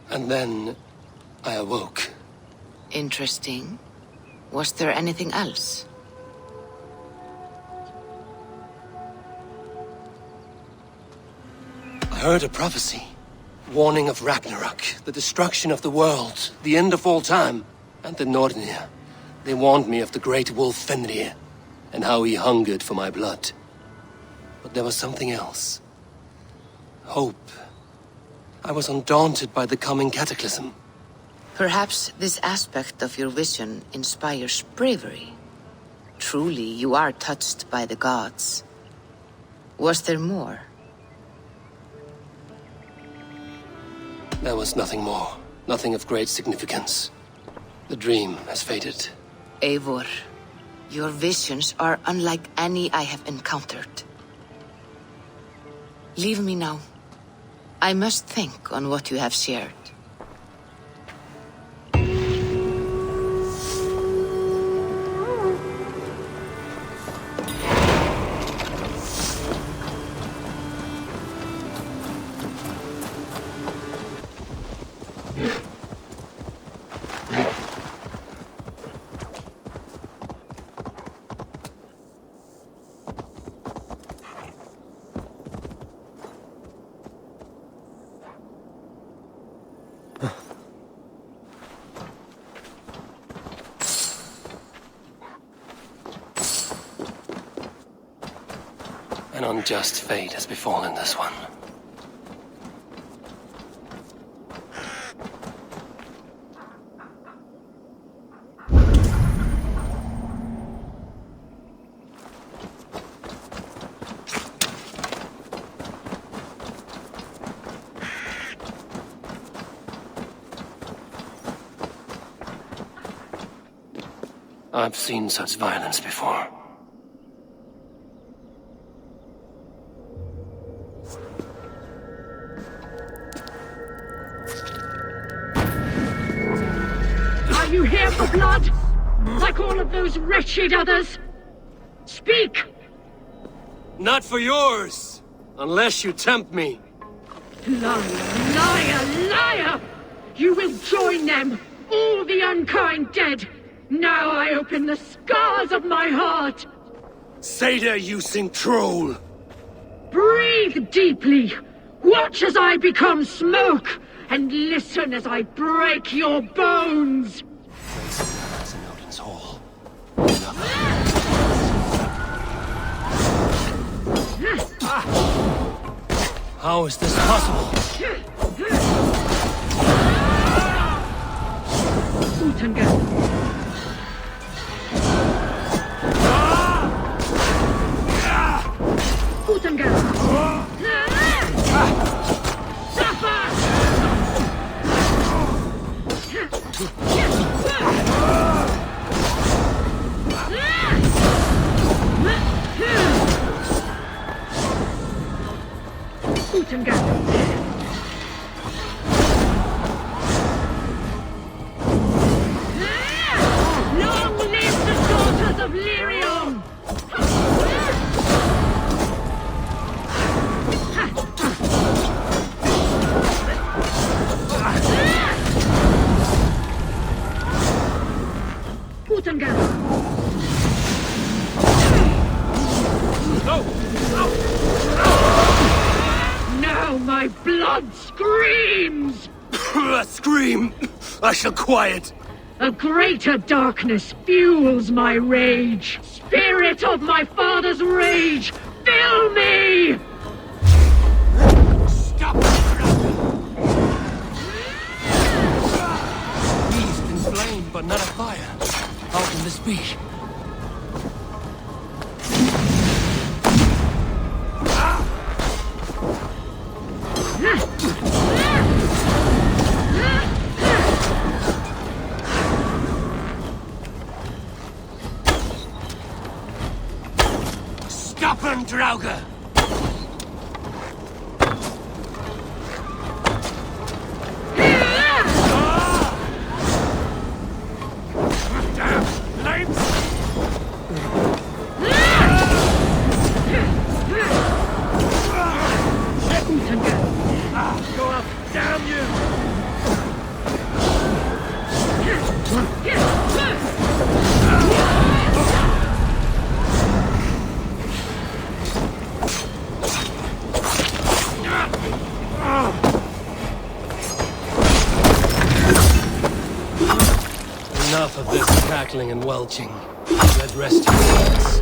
[SPEAKER 2] And then I awoke.
[SPEAKER 17] Interesting. Was there anything else?
[SPEAKER 2] I heard a prophecy. Warning of Ragnarok, the destruction of the world, the end of all time. And the Nornir. They warned me of the great wolf Fenrir, and how he hungered for my blood. But there was something else. Hope. I was undaunted by the coming cataclysm.
[SPEAKER 17] Perhaps this aspect of your vision inspires bravery. Truly, you are touched by the gods. Was there more?
[SPEAKER 2] There was nothing more. Nothing of great significance. The dream has faded.
[SPEAKER 17] Eivor, your visions are unlike any I have encountered. Leave me now. I must think on what you have shared.
[SPEAKER 2] An unjust fate has befallen this one. I've seen such violence before.
[SPEAKER 18] Are you here for blood? Like all of those wretched others? Speak!
[SPEAKER 2] Not for yours! Unless you tempt me.
[SPEAKER 18] Liar, liar, liar! You will join them, all the unkind dead! Now I open the scars of my heart!
[SPEAKER 2] Seder-using troll!
[SPEAKER 18] Breathe deeply! Watch as I become smoke! And listen as I break your bones!
[SPEAKER 2] How is this possible?
[SPEAKER 18] Long live the daughters of Lyrion! Now my blood screams!
[SPEAKER 10] Scream! I shall quiet.
[SPEAKER 18] A greater darkness fuels my rage. Spirit of my father's rage, fill me!
[SPEAKER 10] Stop! Beast in flame, but not a fire. How can this be? Stubborn Draugr!
[SPEAKER 16] Go up! Damn you!
[SPEAKER 10] Enough of this cackling and welching. Let rest your thoughts.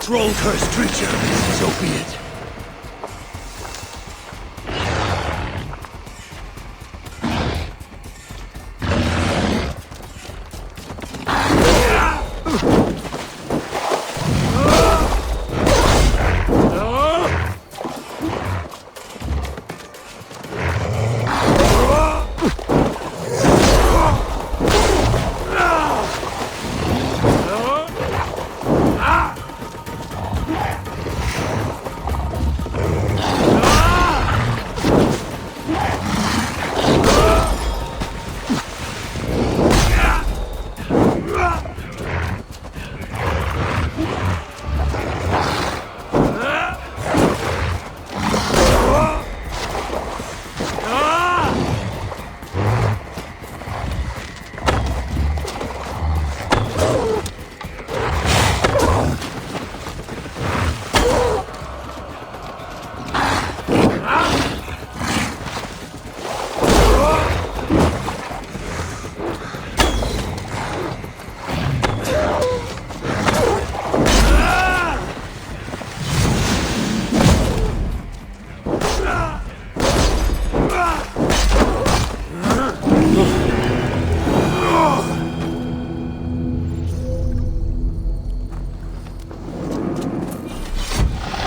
[SPEAKER 16] Troll-cursed creature, so be it.